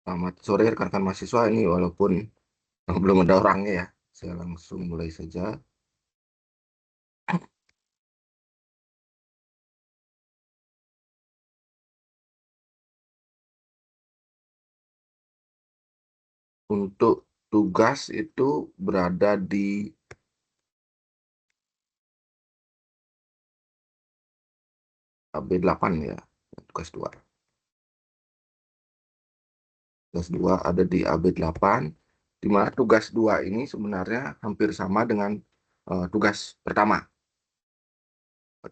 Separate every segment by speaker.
Speaker 1: Selamat sore rekan-rekan mahasiswa ini walaupun belum ada orangnya ya. Saya langsung mulai saja. Untuk tugas itu berada di AB8 ya. Tugas 2. Tugas 2 ada di AB8, di mana tugas 2 ini sebenarnya hampir sama dengan tugas pertama.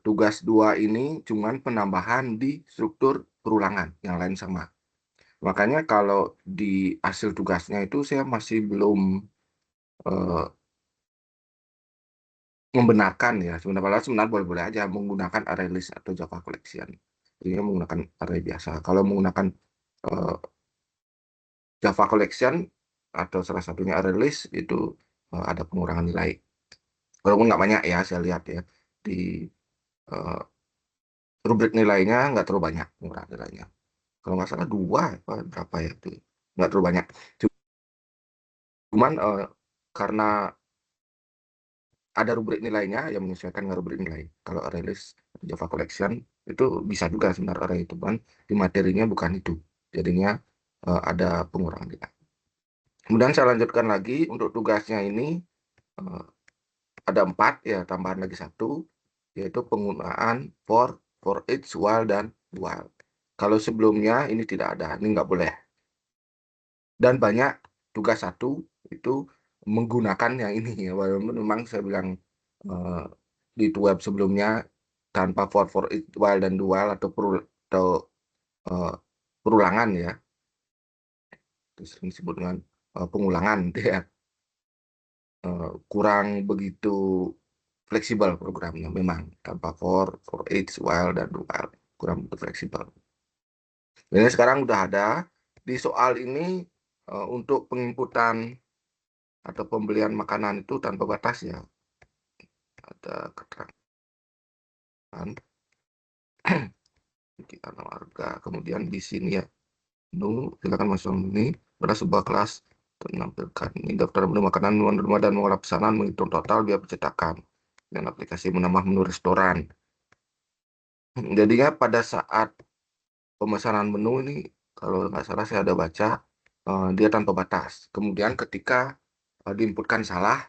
Speaker 1: Tugas 2 ini cuman penambahan di struktur perulangan, yang lain sama. Makanya kalau di hasil tugasnya itu saya masih belum eh, membenarkan ya, sebenarnya boleh-boleh aja menggunakan array list atau Java collection. Jadinya menggunakan array biasa. Kalau menggunakan eh, Java collection atau salah satunya array list itu ada pengurangan nilai. Walaupun nggak banyak ya, saya lihat ya di eh, rubrik nilainya nggak terlalu banyak pengurangan nilainya. Kalau nggak salah dua apa berapa ya itu nggak terlalu banyak. Cuman karena ada rubrik nilainya yang menyesuaikan dengan rubrik nilai. Kalau array list Java collection itu bisa juga sebenarnya array itu kan di materinya bukan itu. Jadinya ada pengurangan nilai. Kemudian saya lanjutkan lagi untuk tugasnya ini eh, ada 4 ya, tambahan lagi satu, yaitu penggunaan for each, while, dan while. Kalau sebelumnya ini tidak ada, ini nggak boleh. Dan banyak tugas satu itu menggunakan yang ini ya, walaupun memang saya bilang eh, di web sebelumnya tanpa for each, while, dan dual atau eh, perulangan ya, itu sering disebut dengan pengulangan gitu ya. Kurang begitu fleksibel programnya memang tanpa for each, while, dan dual kurang begitu fleksibel. Ini sekarang udah ada di soal ini untuk penginputan atau pembelian makanan itu tanpa batas ya, ada keterangan kita warga. Kemudian di sini ya, silakan masuk ini pada sebuah kelas menampilkan ini daftar menu makanan, menu rumah, dan mengolah pesanan, menghitung total biaya percetakan, dan aplikasi menambah menu restoran. Jadinya pada saat pemesanan menu ini, kalau nggak salah saya ada baca, dia tanpa batas. Kemudian ketika diinputkan salah,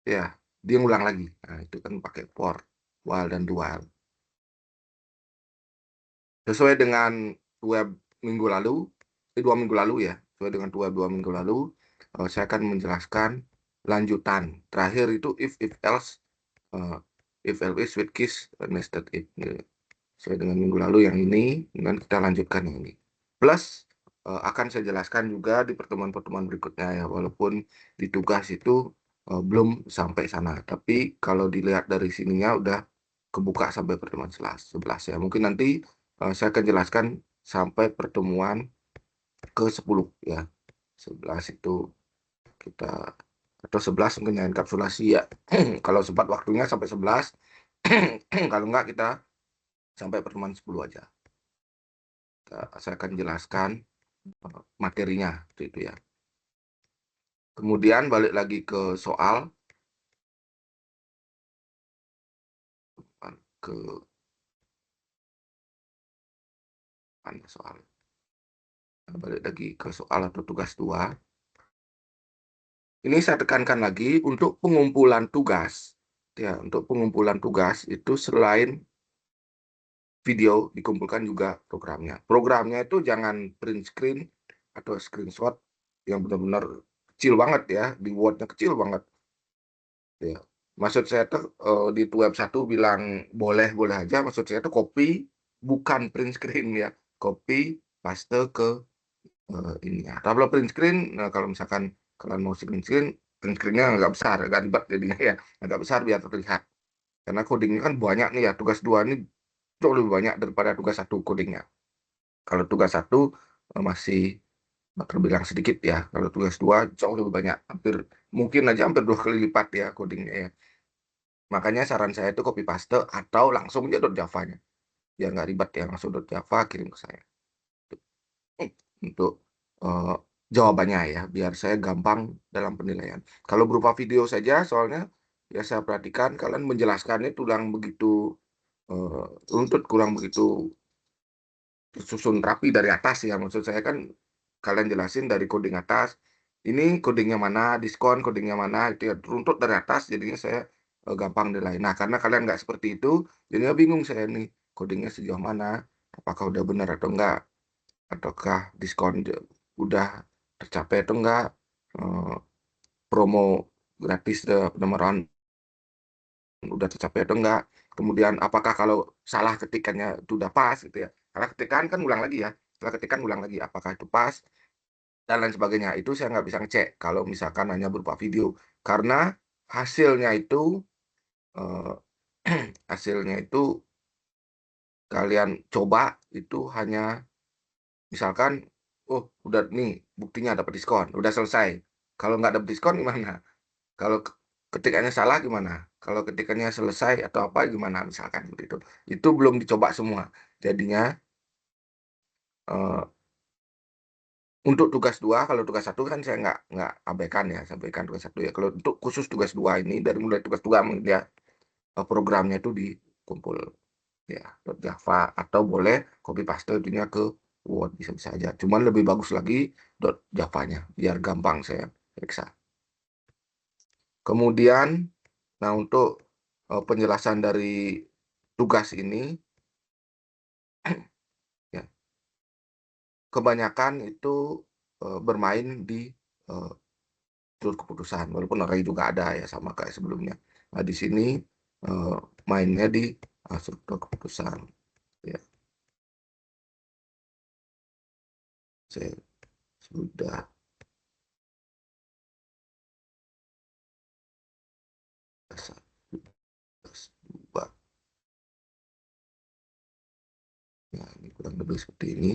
Speaker 1: ya dia ngulang lagi. Nah, itu kan pakai for, while, dan dual. Sesuai dengan web minggu lalu, 2 minggu lalu ya, sesuai dengan web 2 minggu lalu, saya akan menjelaskan lanjutan. Terakhir itu if else, eh, if else with case nested if. Sesuai dengan minggu lalu yang ini, dan kita lanjutkan yang ini. Plus akan saya jelaskan juga di pertemuan-pertemuan berikutnya ya, walaupun di tugas itu belum sampai sana. Tapi kalau dilihat dari sininya udah kebuka sampai pertemuan 11 ya. Mungkin nanti saya akan jelaskan sampai pertemuan ke-10 ya. 11 itu kita, atau 11 mungkin ya enkapsulasi ya. Kalau sempat waktunya sampai 11, kalau enggak kita sampai pertemuan 10 aja. Saya akan jelaskan materinya itu ya. Kemudian balik lagi ke soal, ke mana soal. Balik lagi ke soal atau tugas 2. Ini saya tekankan lagi untuk pengumpulan tugas. Ya, untuk pengumpulan tugas itu selain video dikumpulkan juga programnya. Programnya itu jangan print screen atau screenshot yang benar-benar kecil banget ya, di Word-nya kecil banget. Ya. Maksud saya tuh di web 1 bilang boleh-boleh aja, maksud saya tuh copy bukan print screen ya. Copy paste ke ini ya. Kalau print screen, nah kalau misalkan kalian mau print screen-nya agak besar, agak ribet jadinya ya, agak besar biar terlihat. Karena codingnya kan banyak nih ya, tugas 2 ini jauh lebih banyak daripada tugas 1 codingnya. Kalau tugas 1 masih terbilang sedikit ya, kalau tugas 2 jauh lebih banyak, mungkin aja hampir 2 kali lipat ya codingnya ya. Makanya saran saya itu copy paste atau langsung aja .java-nya. Biar nggak ribet ya, langsung .java kirim ke saya. Untuk eh, jawabannya ya, biar saya gampang dalam penilaian. Kalau berupa video saja, soalnya ya saya perhatikan kalian menjelaskannya kurang begitu runtut, kurang begitu susun rapi dari atas ya. Maksud saya kan kalian jelasin dari coding atas, ini codingnya mana, diskon codingnya mana, itu ya, runtut dari atas, jadinya saya gampang nilai. Nah, karena kalian nggak seperti itu, jadinya bingung saya nih, codingnya sejauh mana, apakah udah benar atau enggak, ataukah diskon udah tercapai atau enggak, eh, promo gratis penawaran udah tercapai atau enggak, kemudian apakah kalau salah ketikannya itu udah pas gitu ya, salah ketikan kan ulang lagi ya, setelah ketikan ulang lagi apakah itu pas dan lain sebagainya. Itu saya nggak bisa ngecek kalau misalkan hanya berupa video, karena hasilnya itu eh, hasilnya itu kalian coba itu hanya misalkan, oh udah nih buktinya dapat diskon, udah selesai. Kalau nggak dapat diskon gimana? Kalau ketikannya salah gimana? Kalau ketikannya selesai atau apa gimana misalkan begitu. Itu belum dicoba semua. Jadinya eh, untuk tugas dua, kalau tugas satu kan saya nggak abaikan ya, sampaikan tugas satu ya. Kalau untuk khusus tugas dua ini dari mulai tugas dua ya, programnya itu dikumpul ya .java atau boleh copy paste itunya ke Word, bisa-bisa aja. Cuman lebih bagus lagi .java-nya biar gampang saya periksa. Kemudian, nah untuk penjelasan dari tugas ini, ya, kebanyakan itu bermain di eh, struktur keputusan, walaupun array juga ada ya sama kayak sebelumnya. Nah di sini eh, mainnya di struktur keputusan. Ya, saya sudah dua. Nah, ini kurang lebih seperti ini.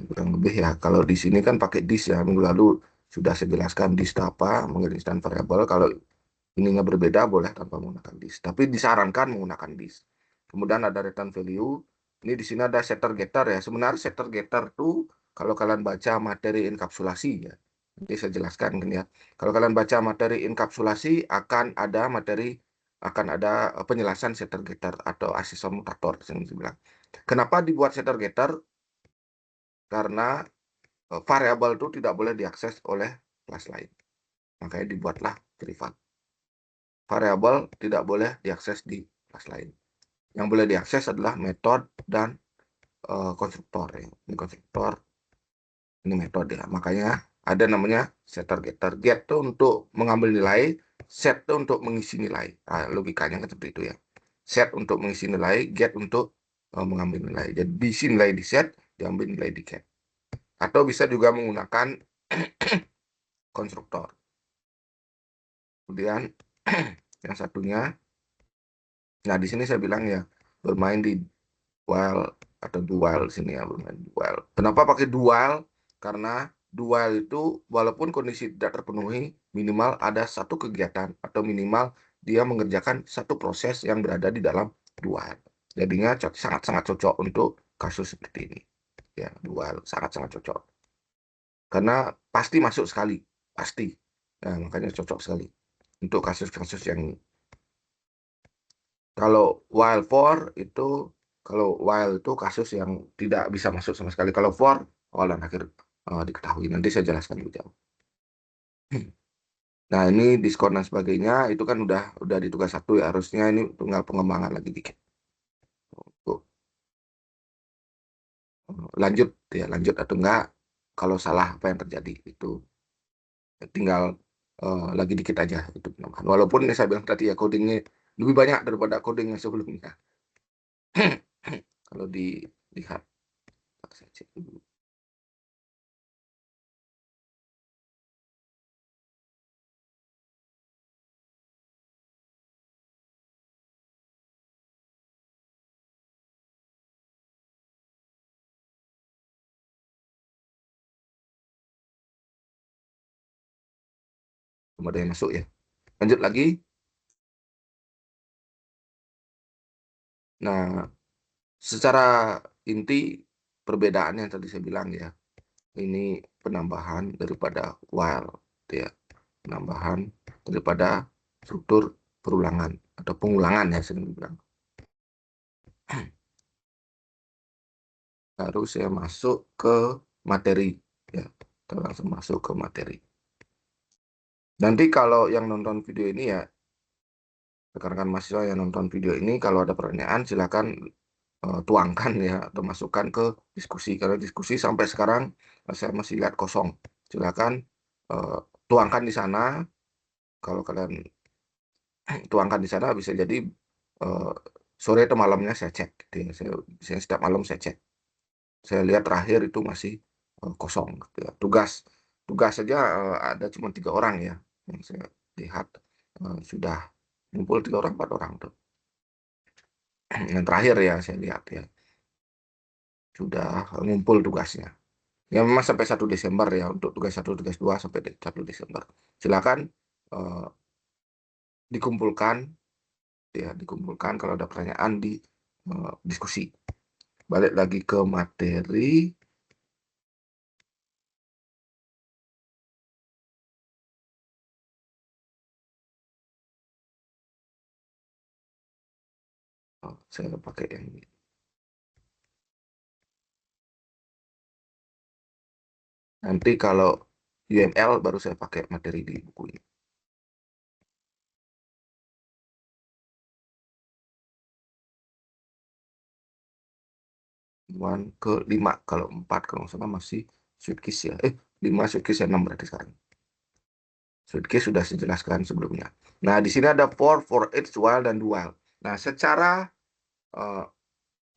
Speaker 1: Kurang lebih ya. Kalau di sini kan pakai dis ya. Minggu lalu sudah saya jelaskan dis itu apa, mengirimkan variabel. Kalau ininya berbeda boleh tanpa menggunakan dis. Tapi disarankan menggunakan dis. Kemudian ada return value. Ini di sini ada setter getter ya. Sebenarnya setter getter tuh kalau kalian baca materi enkapsulasi ya. Nanti saya jelaskan kan ya. Kalau kalian baca materi enkapsulasi akan ada penjelasan setter getter atau asesor mutator yang saya bilang. Kenapa dibuat setter getter? Karena variabel itu tidak boleh diakses oleh kelas lain. Makanya dibuatlah privat. Variabel tidak boleh diakses di kelas lain. Yang boleh diakses adalah metode dan konstruktor. Ya. Ini konstruktor, ini metode. Ya. Makanya ada namanya setter getter. Get itu untuk mengambil nilai, set itu untuk mengisi nilai. Nah, logikanya kan seperti itu ya. Set untuk mengisi nilai, get untuk mengambil nilai. Jadi diisi nilai di set, diambil nilai di get. Atau bisa juga menggunakan konstruktor. Kemudian yang satunya, nah di sini saya bilang ya bermain di while atau dual sini ya, bermain dual. Kenapa pakai dual? Karena dual itu walaupun kondisi tidak terpenuhi, minimal ada satu kegiatan atau minimal dia mengerjakan satu proses yang berada di dalam dual. Jadinya sangat-sangat cocok untuk kasus seperti ini. Ya, dual sangat-sangat cocok. Karena pasti masuk sekali, pasti. Nah, makanya cocok sekali untuk kasus-kasus yang kalau while for itu kalau while itu kasus yang tidak bisa masuk sama sekali. Kalau for awal dan akhir diketahui. Nanti saya jelaskan lebih jauh. Nah ini diskon dan sebagainya itu kan udah di tugas satu ya, harusnya ini tinggal pengembangan lagi dikit. Tuh, lanjut ya lanjut atau enggak, kalau salah apa yang terjadi itu tinggal lagi dikit aja itu penambahan. Walaupun ini saya bilang tadi ya codingnya lebih banyak daripada coding yang sebelumnya. Kalau dilihat saya cek dulu. Ada yang masuk ya. Lanjut lagi. Nah, secara inti perbedaannya yang tadi saya bilang ya. Ini penambahan daripada while, ya. Penambahan daripada struktur perulangan atau pengulangan ya sering dibilang. Baru saya masuk ke materi, ya. Kita langsung masuk ke materi. Nanti kalau yang nonton video ini ya, rekan-rekan mahasiswa yang nonton video ini, kalau ada pertanyaan silakan tuangkan ya atau masukkan ke diskusi, karena diskusi sampai sekarang saya masih lihat kosong. Silakan tuangkan di sana. Kalau kalian tuangkan di sana, bisa jadi sore atau malamnya saya cek gitu ya. Saya setiap malam saya cek, saya lihat terakhir itu masih kosong gitu ya. Tugas saja ada cuma 3 orang ya yang saya lihat, sudah ngumpul 3 orang 4 orang tuh. Yang terakhir ya saya lihat ya sudah ngumpul tugasnya. Ya memang sampai 1 Desember ya untuk tugas 1 tugas 2 sampai 1 Desember. Silakan dikumpulkan ya, dikumpulkan kalau ada pertanyaan di diskusi. Balik lagi ke materi. Saya pakai yang ini. Nanti kalau UML baru saya pakai materi di buku ini. Ke 5, kalau 4 kalau sama masih Sweetkiss ya. 5 Sweetkiss ya, 6 berarti sekarang. Sweetkiss sudah saya jelaskan sebelumnya. Nah, di sini ada for each, while, dan do while. Nah, secara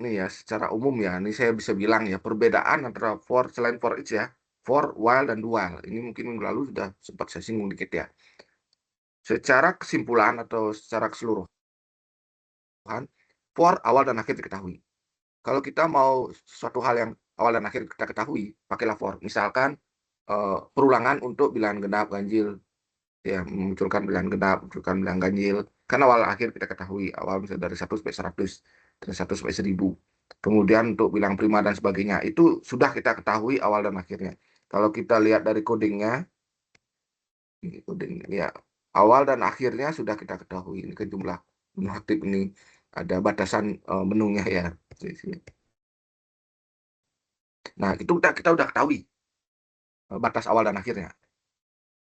Speaker 1: ini ya, secara umum ya, ini saya bisa bilang ya, perbedaan antara selain for each ya, for, while, dan do while. Ini mungkin minggu lalu sudah sempat saya singgung dikit ya. Secara kesimpulan atau secara keseluruhan, for awal dan akhir diketahui. Kalau kita mau suatu hal yang awal dan akhir kita ketahui, pakailah for. Misalkan perulangan untuk bilangan genap, ganjil, ya, memunculkan bilangan genap, memunculkan bilangan ganjil. Kan awal akhir kita ketahui, awal misalnya dari 1 sampai 100, dari 1 sampai 1000. Kemudian untuk bilang prima dan sebagainya, itu sudah kita ketahui awal dan akhirnya. Kalau kita lihat dari codingnya, ini coding ya, awal dan akhirnya sudah kita ketahui. Ini ke jumlah menu aktif ini ada batasan menunya ya. Nah, itu kita udah ketahui batas awal dan akhirnya.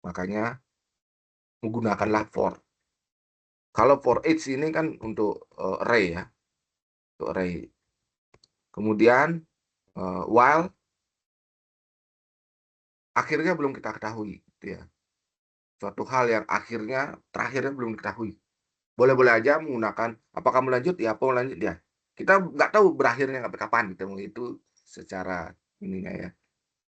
Speaker 1: Makanya menggunakanlah for. Kalau for each ini kan untuk array ya, untuk array. Kemudian while akhirnya belum kita ketahui, gitu ya. Suatu hal yang terakhirnya belum diketahui. Boleh-boleh aja menggunakan apakah melanjut ya, apa melanjut ya. Kita nggak tahu berakhirnya sampai kapan gitu. Itu secara ininya ya,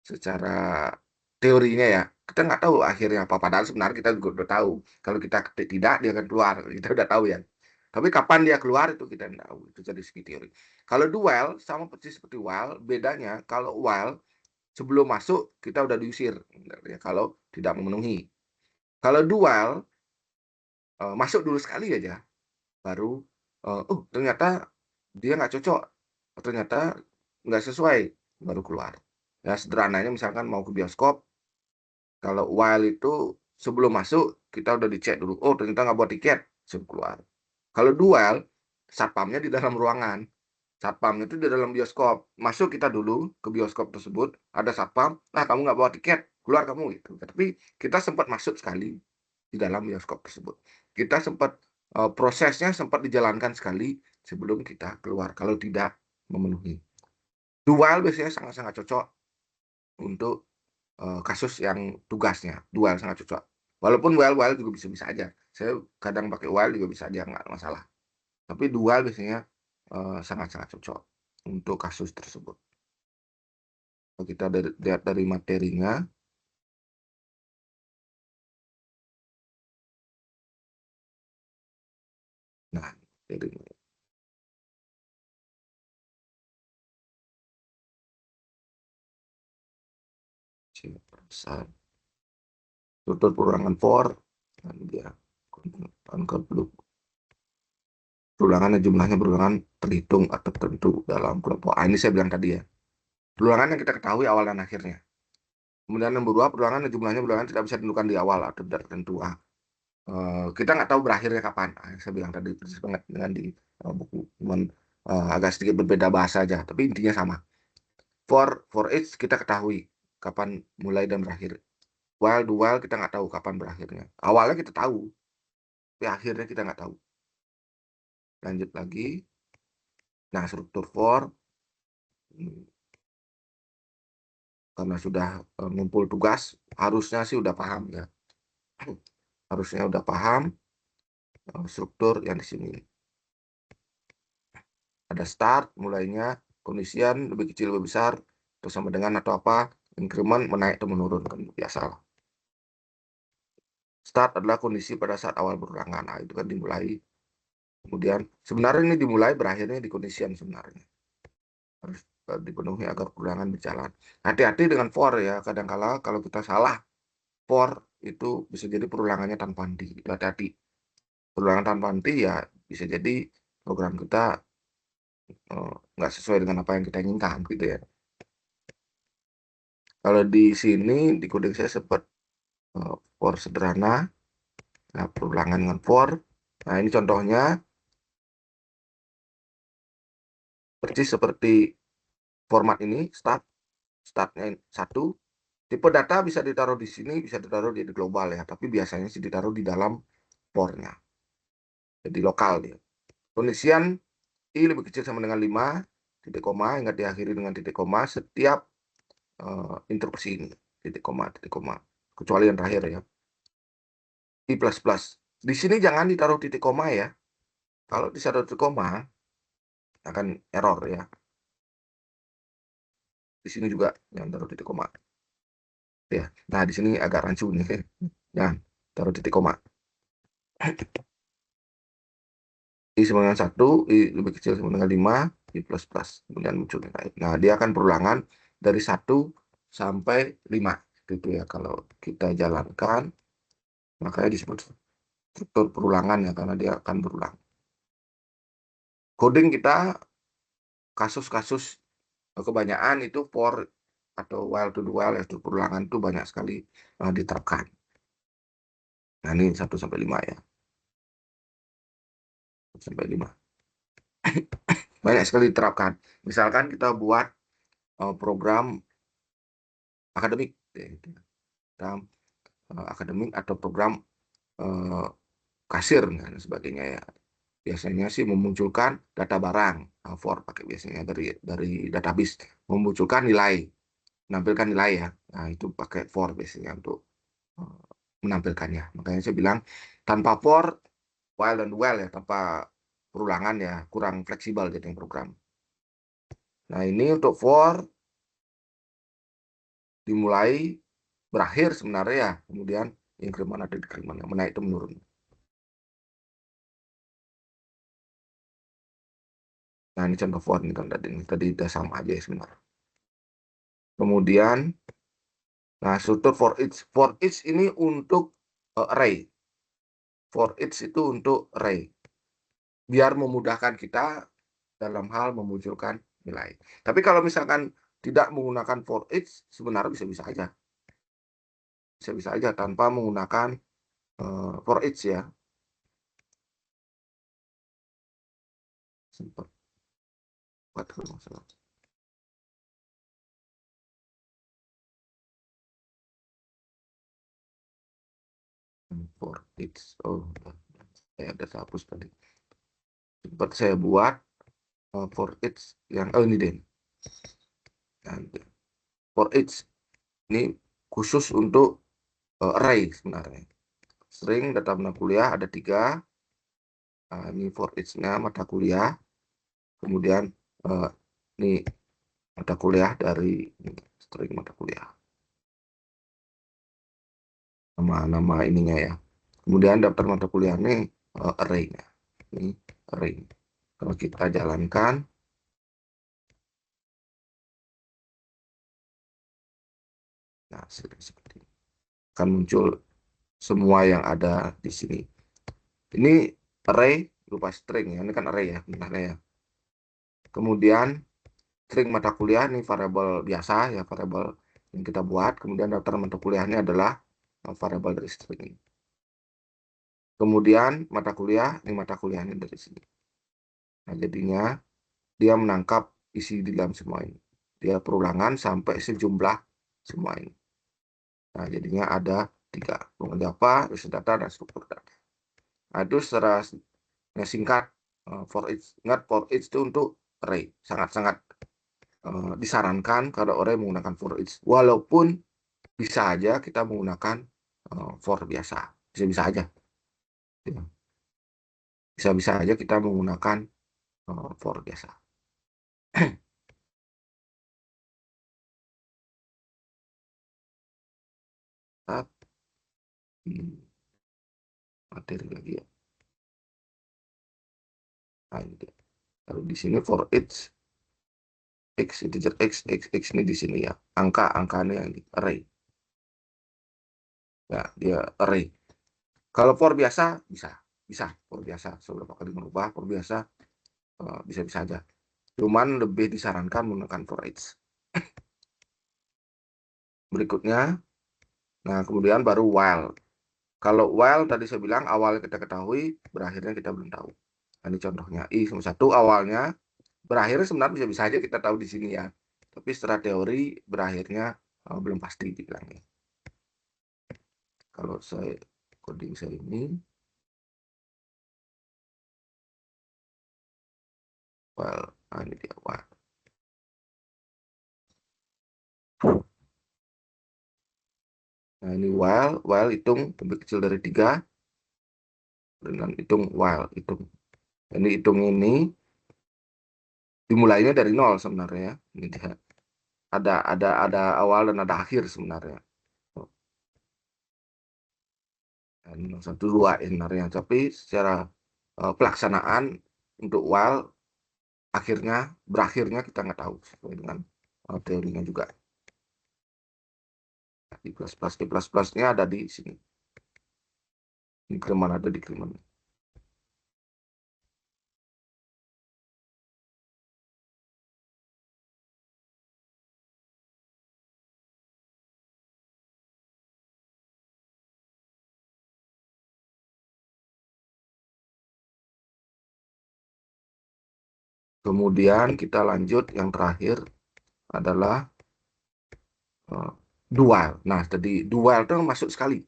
Speaker 1: secara teorinya ya. Kita nggak tahu akhirnya apa. Padahal sebenarnya kita juga udah tahu. Kalau kita ketik tidak, dia akan keluar. Kita udah tahu ya. Tapi kapan dia keluar itu kita nggak tahu. Itu jadi segi teori. Kalau do while sama persis seperti while, bedanya kalau while sebelum masuk kita udah diusir ya, kalau tidak memenuhi. Kalau do while masuk dulu sekali aja, baru ternyata dia nggak cocok, ternyata nggak sesuai, baru keluar. Ya sederhananya misalkan mau ke bioskop, kalau while itu sebelum masuk kita udah dicek dulu, oh ternyata nggak buat tiket, sebelum keluar. Kalau do while, satpamnya di dalam ruangan. Satpam itu di dalam bioskop. Masuk kita dulu ke bioskop tersebut, ada satpam, nah kamu nggak bawa tiket, keluar kamu gitu. Tapi kita sempat masuk sekali di dalam bioskop tersebut. Kita sempat prosesnya sempat dijalankan sekali sebelum kita keluar. Kalau tidak memenuhi. Dual biasanya sangat-sangat cocok untuk kasus yang tugasnya. Dual sangat cocok. Walaupun while juga bisa-bisa aja. Saya kadang pakai while juga bisa aja, nggak masalah. Tapi dual biasanya sangat-sangat cocok untuk kasus tersebut. Kalau kita lihat dari materinya, nah, materinya. Struktur perulangan for, dan dia angka perulangannya jumlahnya perulangan terhitung atau tertentu dalam kelompok. Ini saya bilang tadi ya. Perulangan yang kita ketahui awal dan akhirnya. Kemudian nomor 2, perulangan yang jumlahnya perulangan tidak bisa ditentukan di awal atau tidak tertentu. Kita nggak tahu berakhirnya kapan. Saya bilang tadi persis banget dengan di buku, cuman agak sedikit berbeda bahasa aja, tapi intinya sama. For each kita ketahui kapan mulai dan berakhir. While do while kita nggak tahu kapan berakhirnya. Awalnya kita tahu, tapi akhirnya kita nggak tahu. Lanjut lagi. Nah, struktur for karena sudah ngumpul tugas, harusnya sih udah paham ya. Harusnya udah paham struktur yang di sini. Ada start, mulainya, kondisian, lebih kecil, lebih besar, atau sama dengan atau apa, increment, menaik atau menurun, kan biasa. Start adalah kondisi pada saat awal berulangan. Nah, itu kan dimulai. Kemudian, sebenarnya ini dimulai, berakhirnya di kondisian sebenarnya. Harus dipenuhi agar perulangan berjalan. Hati-hati dengan for ya, kadang-kala kalau kita salah, for itu bisa jadi perulangannya tanpa henti. Hati-hati. Perulangan tanpa henti ya bisa jadi program kita nggak sesuai dengan apa yang kita inginkan gitu ya. Kalau di sini di coding saya sempat for sederhana, nah, perulangan dengan for. Nah ini contohnya persis seperti format ini, startnya 1. Tipe data bisa ditaruh di sini, bisa ditaruh di global ya, tapi biasanya sih ditaruh di dalam for-nya, jadi lokal dia. Kondisian i lebih kecil sama dengan 5, titik koma, hingga diakhiri dengan titik koma setiap interupsi ini, titik koma, kecuali yang terakhir ya. I plus plus. Di sini jangan ditaruh titik koma ya. Kalau ditaruh titik koma akan error ya. Di sini juga jangan taruh titik koma. Ya. Nah, di sini agak rancu nih. Jangan taruh titik koma. I sama dengan 1, I lebih kecil sama dengan 5, I plus plus. Kemudian muncul naik. Nah, dia akan berulangan dari 1 sampai 5. Gitu ya. Kalau kita jalankan, makanya disebut struktur perulangan ya, karena dia akan berulang. Coding kita, kasus-kasus kebanyakan itu for atau while to do while ya, perulangan itu banyak sekali diterapkan. Nah, ini 1 sampai 5 ya. 1 sampai 5. Banyak sekali diterapkan. Misalkan kita buat program akademik, program akademik atau program kasir dan sebagainya ya. Biasanya sih memunculkan data barang, for pakai biasanya dari database, memunculkan nilai, menampilkan nilai ya. Nah, itu pakai for biasanya untuk menampilkannya. Makanya saya bilang tanpa for, while dan while ya, tanpa perulangan ya kurang fleksibel jadi program. Nah, ini untuk for dimulai, berakhir sebenarnya ya, kemudian increment ada decrement, yang menaik itu menurun. Nah, ini contoh for ini kan tadi udah sama aja ya sebenarnya. Kemudian, nah struktur for each ini untuk array. For each itu untuk array. Biar memudahkan kita dalam hal memunculkan nilai. Tapi kalau misalkan tidak menggunakan for each, sebenarnya bisa-bisa aja. Bisa-bisa aja tanpa menggunakan for each ya. Sempat buat kalau masalah. For each. Oh, saya ada hapus tadi. Sempat saya buat for each yang ini deh. For each ini khusus untuk array sebenarnya. String data mata kuliah ada 3. Nah, ini for each-nya mata kuliah. Kemudian ini mata kuliah dari string mata kuliah. Nama ininya ya. Kemudian daftar mata kuliah ini array-nya. Ini array. Kalau kita jalankan, nah seperti ini. Akan muncul semua yang ada di sini. Ini array berupa string ya. Ini kan array ya, benarnya ya. Kemudian string mata kuliah ini variabel biasa ya, variabel yang kita buat. Kemudian daftar mata kuliahnya adalah variabel dari string ini. Kemudian mata kuliah, ini mata kuliahnya dari sini. Nah, jadinya dia menangkap isi di dalam semua ini. Dia perulangan sampai sejumlah semua ini. Nah, jadinya ada 3. Pengen Java, riset data, dan struktur data. Nah, itu secara singkat for each. Ingat, for each itu untuk array. Sangat-sangat disarankan kalau array menggunakan for each. Walaupun bisa aja kita menggunakan for biasa. Bisa-bisa aja. Bisa-bisa aja kita menggunakan for biasa. Materi lagi ya. Nah, ini dia. Lalu di sini for each x, integer x ini di sini ya. Angka-angkanya yang di array. Ya, dia array. Kalau for biasa bisa for biasa. Beberapa kali merubah for biasa bisa-bisa aja. Cuman lebih disarankan menggunakan for each. Berikutnya, nah kemudian baru while. Kalau while tadi saya bilang awalnya kita ketahui, berakhirnya kita belum tahu. Nah, ini contohnya i sama 1 awalnya, berakhirnya sebenarnya bisa-bisa aja kita tahu di sini ya. Tapi setelah teori berakhirnya belum pasti dibilangnya. Kalau saya coding saya ini, while, nah ini dia while. Nah ini while hitung lebih kecil dari 3, dengan hitung while hitung. Ini hitung ini dimulainya dari 0 sebenarnya. Ini dia. Ada awal dan ada akhir sebenarnya. Dan 1, 2 sebenarnya. Tapi secara pelaksanaan untuk while akhirnya berakhirnya kita nggak tahu sesuai dengan teorinya juga. Di plus-nya ada di sini. Increment ada decrement. Kemudian kita lanjut yang terakhir adalah dual. Nah, tadi dual itu masuk sekali.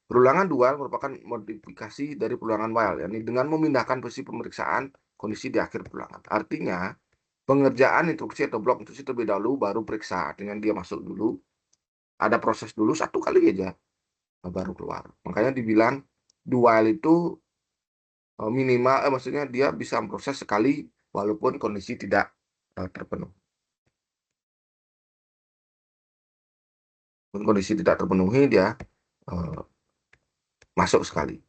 Speaker 1: Perulangan dual merupakan modifikasi dari perulangan while, yakni dengan memindahkan posisi pemeriksaan kondisi di akhir perulangan. Artinya, pengerjaan instruksi atau blok instruksi terlebih dahulu baru periksa. Artinya dia masuk dulu, ada proses dulu 1 kali aja baru keluar. Makanya dibilang dual itu minimal, maksudnya dia bisa memproses sekali walaupun kondisi tidak terpenuhi. Kondisi tidak terpenuhi dia uh, masuk sekali.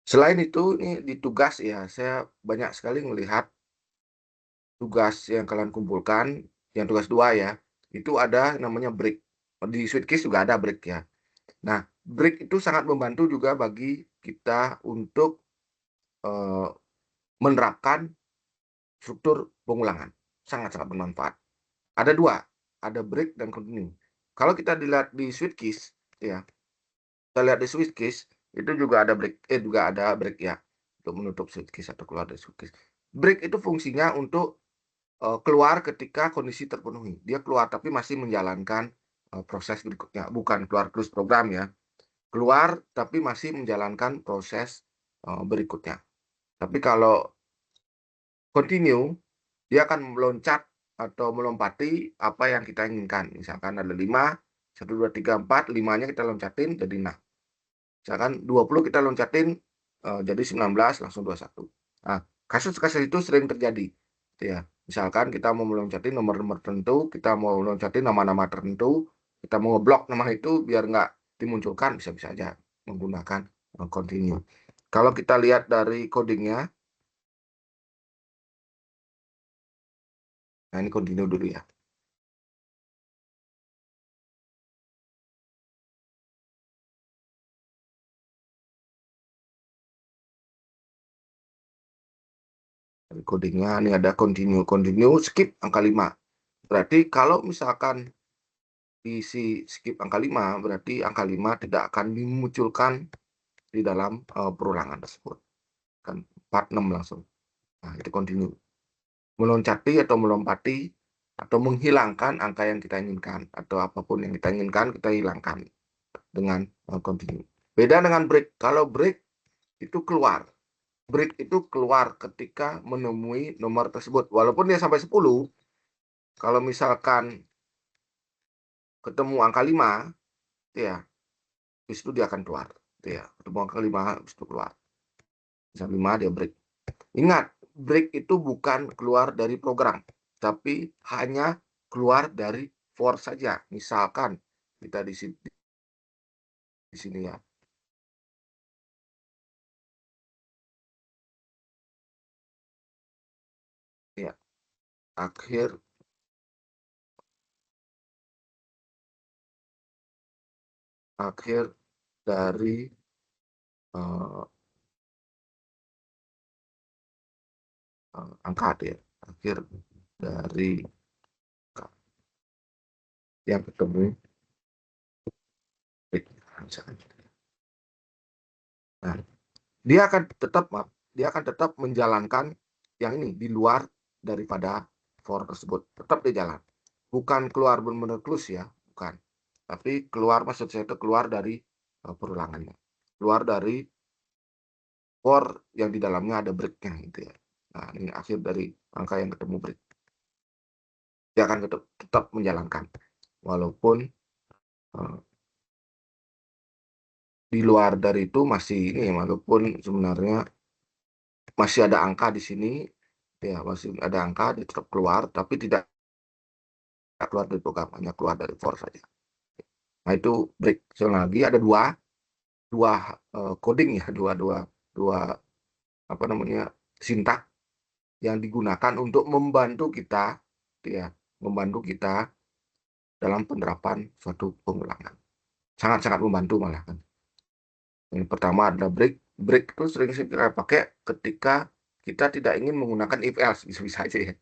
Speaker 1: Selain itu, ini di tugas ya, saya banyak sekali melihat tugas yang kalian kumpulkan, yang tugas 2 ya, itu ada namanya break. Di Sweetcase juga ada break ya. Nah, break itu sangat membantu juga bagi kita untuk uh, menerapkan struktur pengulangan. Sangat-sangat bermanfaat. Ada 2, ada break dan continue. Kalau kita dilihat di Sweetcase ya, kita lihat di Sweetcase itu juga ada break, juga ada break ya, untuk menutup Sweetcase atau keluar dari Sweetcase. Break itu fungsinya untuk keluar ketika kondisi terpenuhi. Dia keluar tapi masih menjalankan proses berikutnya, bukan keluar terus program ya. Keluar tapi masih menjalankan proses berikutnya. Tapi kalau continue, dia akan meloncat atau melompati apa yang kita inginkan. Misalkan ada 5, 1, 2, 3, 4, 5-nya kita loncatin jadi 6. Misalkan 20 kita loncatin jadi 19, langsung 21. Nah, kasus-kasus itu sering terjadi. Gitu ya. Misalkan kita mau meloncatin nomor-nomor tertentu, kita mau meloncatin nama-nama tertentu, kita mau ngeblok nama itu biar nggak dimunculkan, bisa-bisa aja menggunakan continue. Kalau kita lihat dari codingnya, nah ini continue dulu ya. codingnya. Ini ada continue skip angka 5. Berarti kalau misalkan isi skip angka 5, berarti angka 5 tidak akan dimunculkan di dalam perulangan tersebut. Kan part 6 langsung. Nah, itu continue. Meloncati atau melompati atau menghilangkan angka yang kita inginkan atau apapun yang kita inginkan kita hilangkan dengan continue. Beda dengan break. Kalau break itu keluar. Break itu keluar ketika menemui nomor tersebut. Walaupun dia sampai 10, kalau misalkan ketemu angka 5, ya, habis itu dia akan keluar. Ya, ketemu angka 5, habis itu keluar. Bisa 5, dia break. Ingat, break itu bukan keluar dari program, tapi hanya keluar dari for saja. Misalkan kita di sini ya. Ya, akhir dari angka ya. Akhir dari yang ketemu break. Misalkan. Nah, dia akan tetap menjalankan yang ini di luar daripada for tersebut. Tetap dia jalan. Bukan keluar benar-benar close ya, bukan. Tapi keluar, maksud saya itu keluar dari perulangannya. Keluar dari for yang di dalamnya ada breaknya gitu ya. Nah, ini akhir dari angka yang ketemu break. Dia akan tetap menjalankan. Walaupun di luar dari itu masih ini, walaupun sebenarnya masih ada angka di sini, ya masih ada angka, dia tetap keluar, tapi tidak keluar dari program, hanya keluar dari for saja. Nah itu break. Soalnya lagi ada dua coding ya, dua apa namanya sintak yang digunakan untuk membantu kita, ya, membantu kita dalam penerapan suatu pengulangan. Sangat-sangat membantu malah kan. Yang pertama adalah break. Break itu sering kita pakai ketika kita tidak ingin menggunakan if else, bisa-bisa aja ya.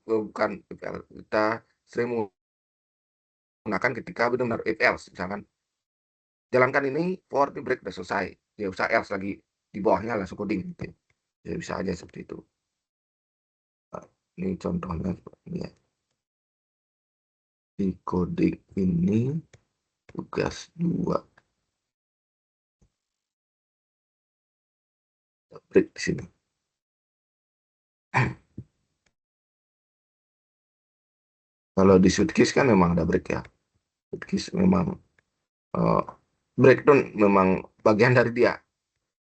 Speaker 1: Bukan if else. Kita sering menggunakan ketika benar-benar if else, misalkan jalankan ini for di break udah selesai, ya usah else lagi di bawahnya langsung coding gitu. Ya bisa aja seperti itu. Nah, ini contohnya seperti ini ya. Di coding ini tugas 2 break di sini. Kalau di Sweetkiss kan memang ada break ya. Sweetkiss memang uh, breakdown memang bagian dari dia.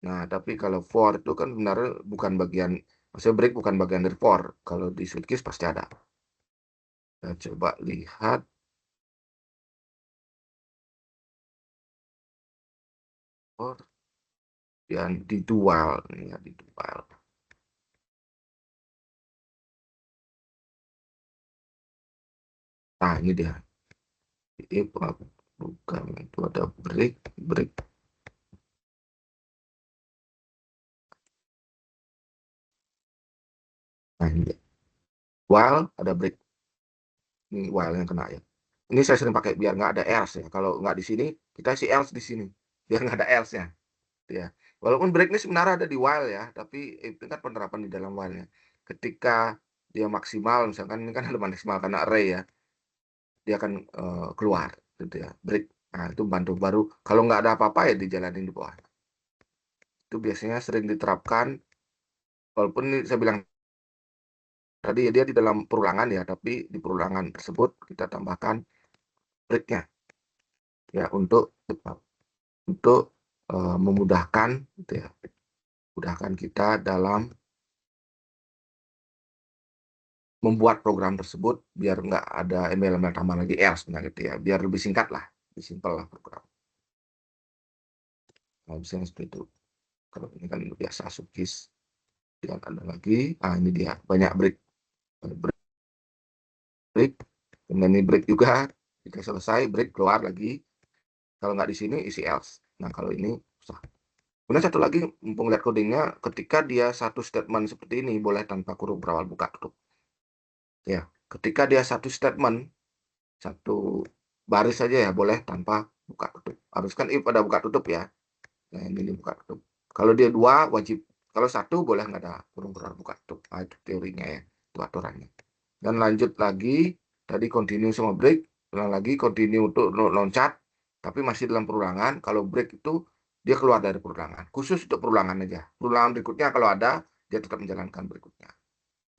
Speaker 1: Nah, tapi kalau for itu kan benar bukan bagian, maksudnya break bukan bagian dari for. Kalau di Sweetkiss pasti ada. Kita coba lihat. For yang di dual nih ya, di dual. Nah, ini dia. Ini bukan itu ada break. Nah, ini dia. While ada break. Ini while yang kena ya. Ini saya sering pakai biar nggak ada else ya. Kalau nggak di sini, kita isi else di sini. Biar nggak ada else-nya. Ya. Walaupun break ini sebenarnya ada di while ya, tapi itu kan penerapan di dalam while-nya. Ketika dia maksimal, misalkan ini kan ada maksimal karena array ya, dia akan keluar gitu ya, break. Nah, itu bantu baru. Kalau nggak ada apa-apa ya dijalanin di bawah. Itu biasanya sering diterapkan, walaupun ini saya bilang tadi ya dia di dalam perulangan ya, tapi di perulangan tersebut kita tambahkan breaknya ya untuk memudahkan gitu ya, memudahkan kita dalam membuat program tersebut biar nggak ada email-email tambah lagi else gitu ya, biar lebih singkat lah, lebih simpel lah program. Nah, misalnya seperti itu. Kalau ini kan biasa sukis, tidak ada lagi. Ah ini dia banyak break, break, kemudian ini break juga. Jika selesai break keluar lagi. Kalau nggak di sini isi else. Nah kalau ini susah. Kemudian satu lagi, mumpung lihat codingnya, ketika dia satu statement seperti ini boleh tanpa kurung berawal buka tutup. Ya, ketika dia satu statement, satu baris saja ya boleh tanpa buka tutup. Harus kan if ada buka tutup ya. Nah, ini buka tutup. Kalau dia dua wajib. Kalau satu boleh nggak ada kurung berawal buka tutup. Nah, itu teorinya ya, itu aturannya. Dan lanjut lagi, tadi continue sama break, ulang lagi continue untuk loncat, tapi masih dalam perulangan. Kalau break itu dia keluar dari perulangan, khusus untuk perulangan aja. Perulangan berikutnya kalau ada, dia tetap menjalankan berikutnya.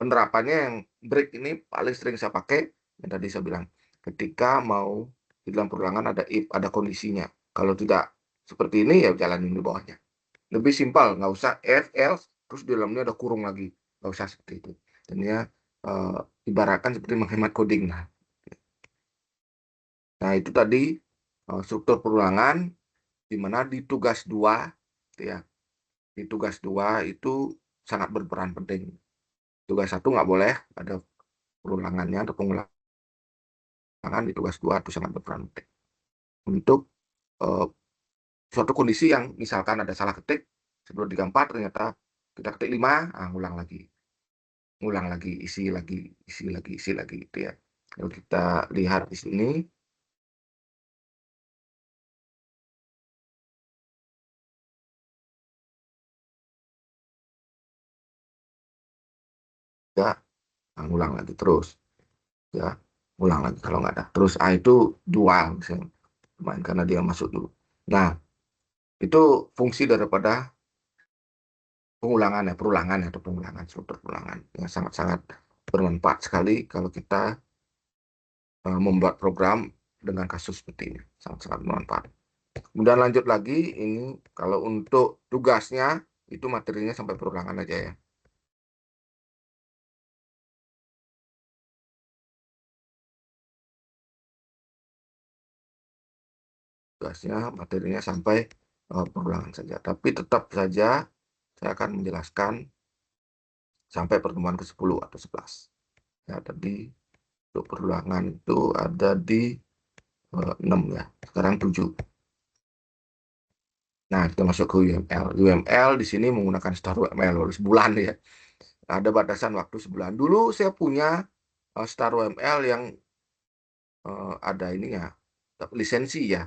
Speaker 1: Penerapannya yang break ini paling sering saya pakai, yang tadi saya bilang, ketika mau di dalam perulangan ada if, ada kondisinya. Kalau tidak seperti ini, ya jalanin di bawahnya. Lebih simpel, nggak usah if, else, terus di dalamnya ada kurung lagi. Nggak usah seperti itu. Dan ya, ibaratkan seperti menghemat coding. Nah, itu tadi struktur perulangan, di mana di tugas 2, ya, di tugas 2 itu sangat berperan penting. Tugas 1 nggak boleh ada perulangannya atau pengulangan, di tugas 2 itu sangat berperan penting. Untuk uh, suatu kondisi yang misalkan ada salah ketik, sebelum 34 ternyata kita ketik 5, ngulang lagi. Ngulang lagi, isi lagi, isi lagi, isi lagi, gitu ya. Kalau kita lihat di sini, ya, ngulang lagi terus. Ya, ulang lagi kalau nggak ada. Terus A itu dual, misalnya. Main karena dia masuk dulu. Nah, itu fungsi daripada pengulangan ya, perulangan ya, atau pengulangan, struktur perulangan. Yang sangat-sangat bermanfaat sekali kalau kita membuat program dengan kasus seperti ini. Sangat-sangat bermanfaat. Kemudian lanjut lagi, ini kalau untuk tugasnya, itu materinya sampai perulangan aja ya. Tugasnya, materinya sampai perulangan saja. Tapi tetap saja saya akan menjelaskan sampai pertemuan ke-10 atau 11. Ya, tadi untuk perulangan itu ada di 6 ya, sekarang 7. Nah, kita masuk ke UML. UML di sini menggunakan Star UML sebulan ya. Ada batasan waktu sebulan. Dulu saya punya Star UML yang ada ininya, lisensi ya.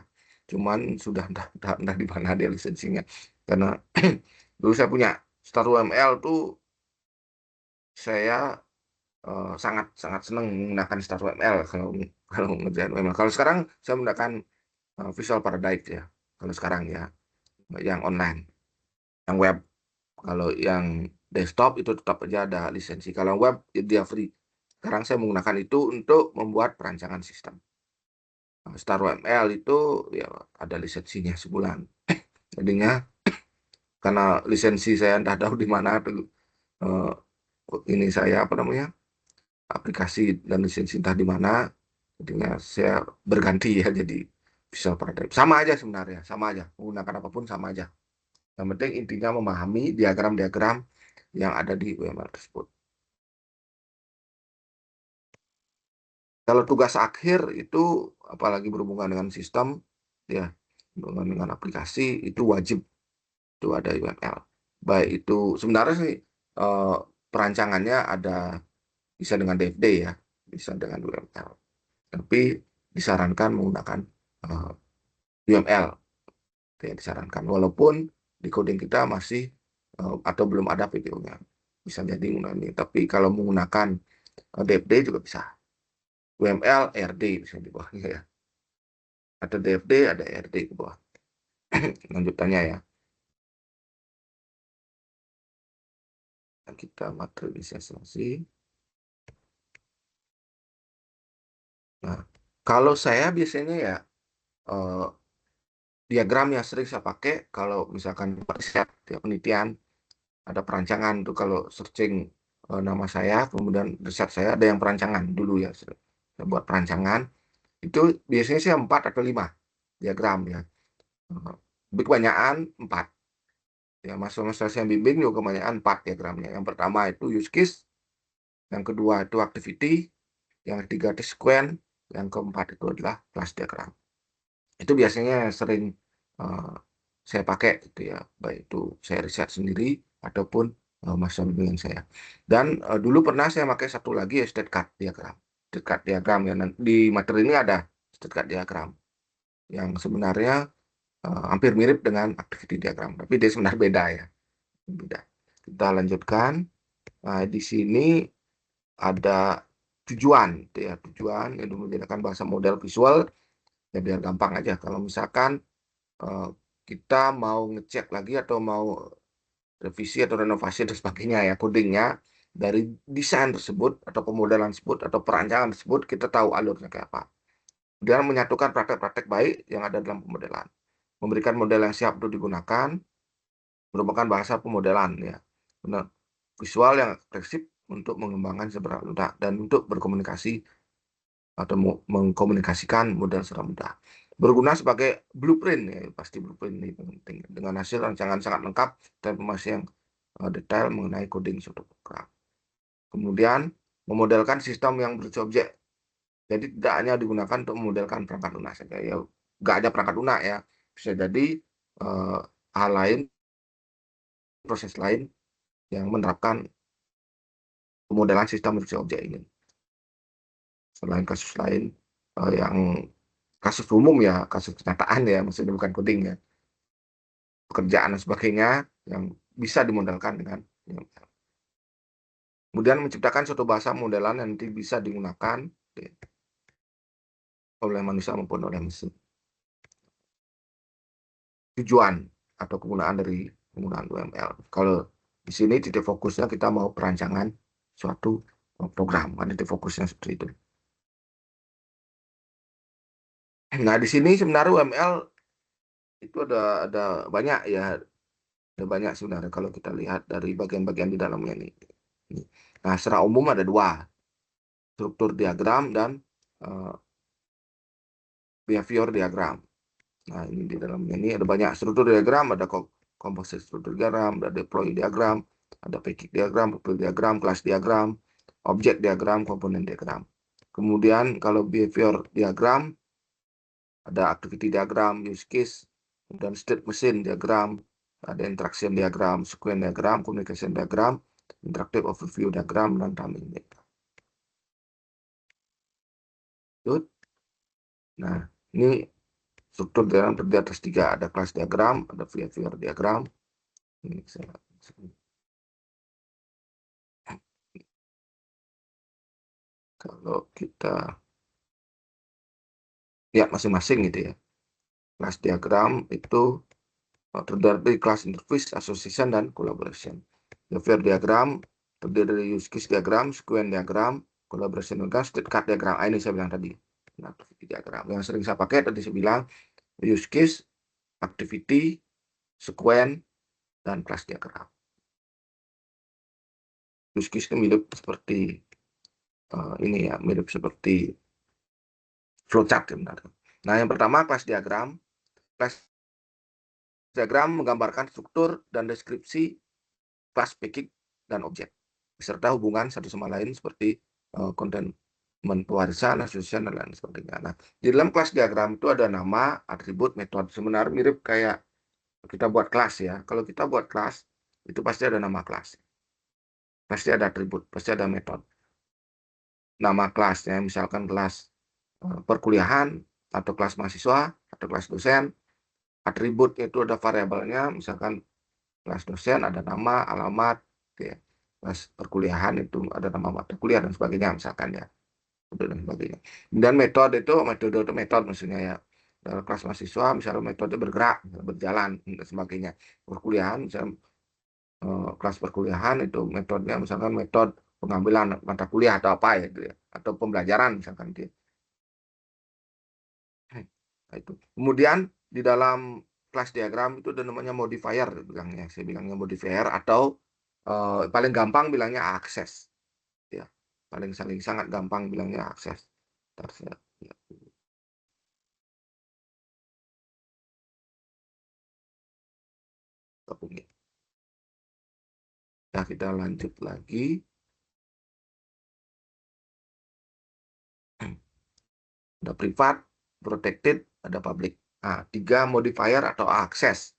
Speaker 1: Cuman sudah entah di mana dia lisensinya. Karena dulu saya punya Star UML tuh saya sangat sangat senang menggunakan Star UML kalau kalau ngerjain UML. Kalau sekarang saya menggunakan Visual Paradise ya. Kalau sekarang ya, yang online, yang web. Kalau yang desktop itu tetap aja ada lisensi. Kalau web dia free. Sekarang saya menggunakan itu untuk membuat perancangan sistem. Star UML itu ya ada lisensinya sebulan. Jadinya karena lisensi saya entah tahu di mana tuh, eh, ini saya apa namanya, aplikasi dan lisensi entah di mana, jadinya saya berganti ya jadi Visual Paradigm. Sama aja sebenarnya, sama aja. Menggunakan apapun sama aja. Yang penting intinya memahami diagram-diagram yang ada di UML tersebut. Kalau tugas akhir itu apalagi berhubungan dengan sistem, ya, berhubungan dengan aplikasi itu wajib itu ada UML. Baik itu sebenarnya sih eh, perancangannya ada bisa dengan DFD ya, bisa dengan UML. Tapi disarankan menggunakan UML, ya disarankan. Walaupun di coding kita masih atau belum ada videonya, bisa jadi menggunakan ini. Tapi kalau menggunakan DFD juga bisa. UML, RD bisa di bawahnya ya. Ada DFD, ada RD di bawah. Lanjutannya ya. Kita materialisasi. Nah, kalau saya biasanya ya eh, diagram yang sering saya pakai kalau misalkan riset ya, penelitian, ada perancangan tuh kalau searching nama saya, kemudian riset saya ada yang perancangan dulu ya. Saya buat perancangan, itu biasanya saya 4 atau 5 diagram ya. Eh, Kebanyakan 4. Ya, masa-masa saya bimbing juga kebanyakan 4 diagramnya. Yang pertama itu use case, yang kedua itu activity, yang ketiga itu sequence, yang keempat itu adalah class diagram. Itu biasanya sering uh, saya pakai gitu ya, baik itu saya riset sendiri ataupun masa bimbingan saya. Dan dulu pernah saya pakai satu lagi ya, state card diagram. State card diagram ya, di materi ini ada state card diagram yang sebenarnya hampir mirip dengan activity diagram, tapi dia sebenarnya beda ya, beda. Kita lanjutkan. Nah, di sini ada tujuan, gitu ya, tujuan yang menggunakan bahasa model visual ya biar gampang aja. Kalau misalkan eh, kita mau ngecek lagi atau mau revisi atau renovasi dan sebagainya ya codingnya dari desain tersebut atau pemodelan tersebut atau perancangan tersebut, kita tahu alurnya kayak apa. Dan menyatukan praktek-praktek baik yang ada dalam pemodelan, memberikan model yang siap untuk digunakan, merupakan bahasa pemodelan ya, benar, visual yang ekspresif untuk mengembangkan seberapa mudah dan untuk berkomunikasi atau mengkomunikasikan model secara mudah. Berguna sebagai blueprint ya, pasti blueprint ini penting dengan hasil rancangan sangat lengkap dan informasi yang detail mengenai coding suatu program. Kemudian memodelkan sistem yang berobjek. Jadi tidak hanya digunakan untuk memodelkan perangkat lunak saja ya, nggak ada perangkat lunak ya, bisa jadi eh, hal lain, proses lain yang menerapkan pemodelan sistem berobjek ini. Selain kasus lain yang kasus umum ya, kasus kenyataan ya, maksudnya bukan coding ya, pekerjaan dan sebagainya yang bisa dimodelkan dengan UML. Kemudian menciptakan suatu bahasa modelan yang nanti bisa digunakan oleh manusia maupun oleh mesin. Tujuan atau kegunaan dari penggunaan UML. Kalau di sini titik fokusnya kita mau perancangan suatu program, kan titik fokusnya seperti itu. Nah, di sini sebenarnya UML itu ada banyak ya, ada banyak sebenarnya kalau kita lihat dari bagian-bagian di dalamnya ini. Nah, secara umum ada dua, struktur diagram dan uh, behavior diagram. Nah, ini di dalamnya ini ada banyak struktur diagram, ada composite struktur diagram, ada deploy diagram, ada package diagram, profil diagram, kelas diagram, objek diagram, komponen diagram. Kemudian kalau behavior diagram, ada activity diagram, use case, dan state machine diagram, ada interaction diagram, sequence diagram, communication diagram, interactive overview diagram, dan timing diagram. Nah, ini struktur diagram terdiri atas tiga, ada kelas diagram, ada behavior diagram. Ini kalau kita ya masing-masing gitu ya. Kelas diagram itu terdiri dari kelas interface, association, dan collaboration. Behavior diagram terdiri dari use case diagram, sequence diagram, collaboration diagram, state card diagram. Ini saya bilang tadi. Nah, activity diagram. Yang sering saya pakai tadi saya bilang use case, activity, sequence, dan kelas diagram. Use case itu mirip seperti ini ya, mirip seperti flowchart sebenarnya. Nah, yang pertama kelas diagram. Kelas diagram menggambarkan struktur dan deskripsi kelas, package, dan objek, beserta hubungan satu sama lain seperti konten pewarisan, association, dan lain sebagainya. Nah, di dalam kelas diagram itu ada nama, atribut, metode. Sebenarnya mirip kayak kita buat kelas ya. Kalau kita buat kelas, itu pasti ada nama kelas. Pasti ada atribut, pasti ada metode. Nama kelasnya, misalkan kelas perkuliahan, atau kelas mahasiswa, atau kelas dosen. Atribut itu ada variabelnya, misalkan kelas dosen ada nama, alamat, gitu ya. Kelas perkuliahan itu ada nama mata kuliah dan sebagainya, misalkan ya, dan sebagainya. Dan metode itu metode maksudnya ya. Dalam kelas mahasiswa misalnya metode bergerak, berjalan, dan sebagainya. Perkuliahan misalnya kelas perkuliahan itu metodenya misalkan metode pengambilan mata kuliah atau apa ya, gitu ya. Atau pembelajaran misalkan gitu. Nah, itu. Kemudian di dalam kelas diagram itu ada namanya modifier bilangnya. Saya bilangnya modifier atau paling gampang bilangnya akses. Ya, paling sangat gampang bilangnya akses. Ntar saya lihat dulu. Gabungin. Nah, kita lanjut lagi. Ada privat, protected, ada public. Nah, tiga modifier atau akses.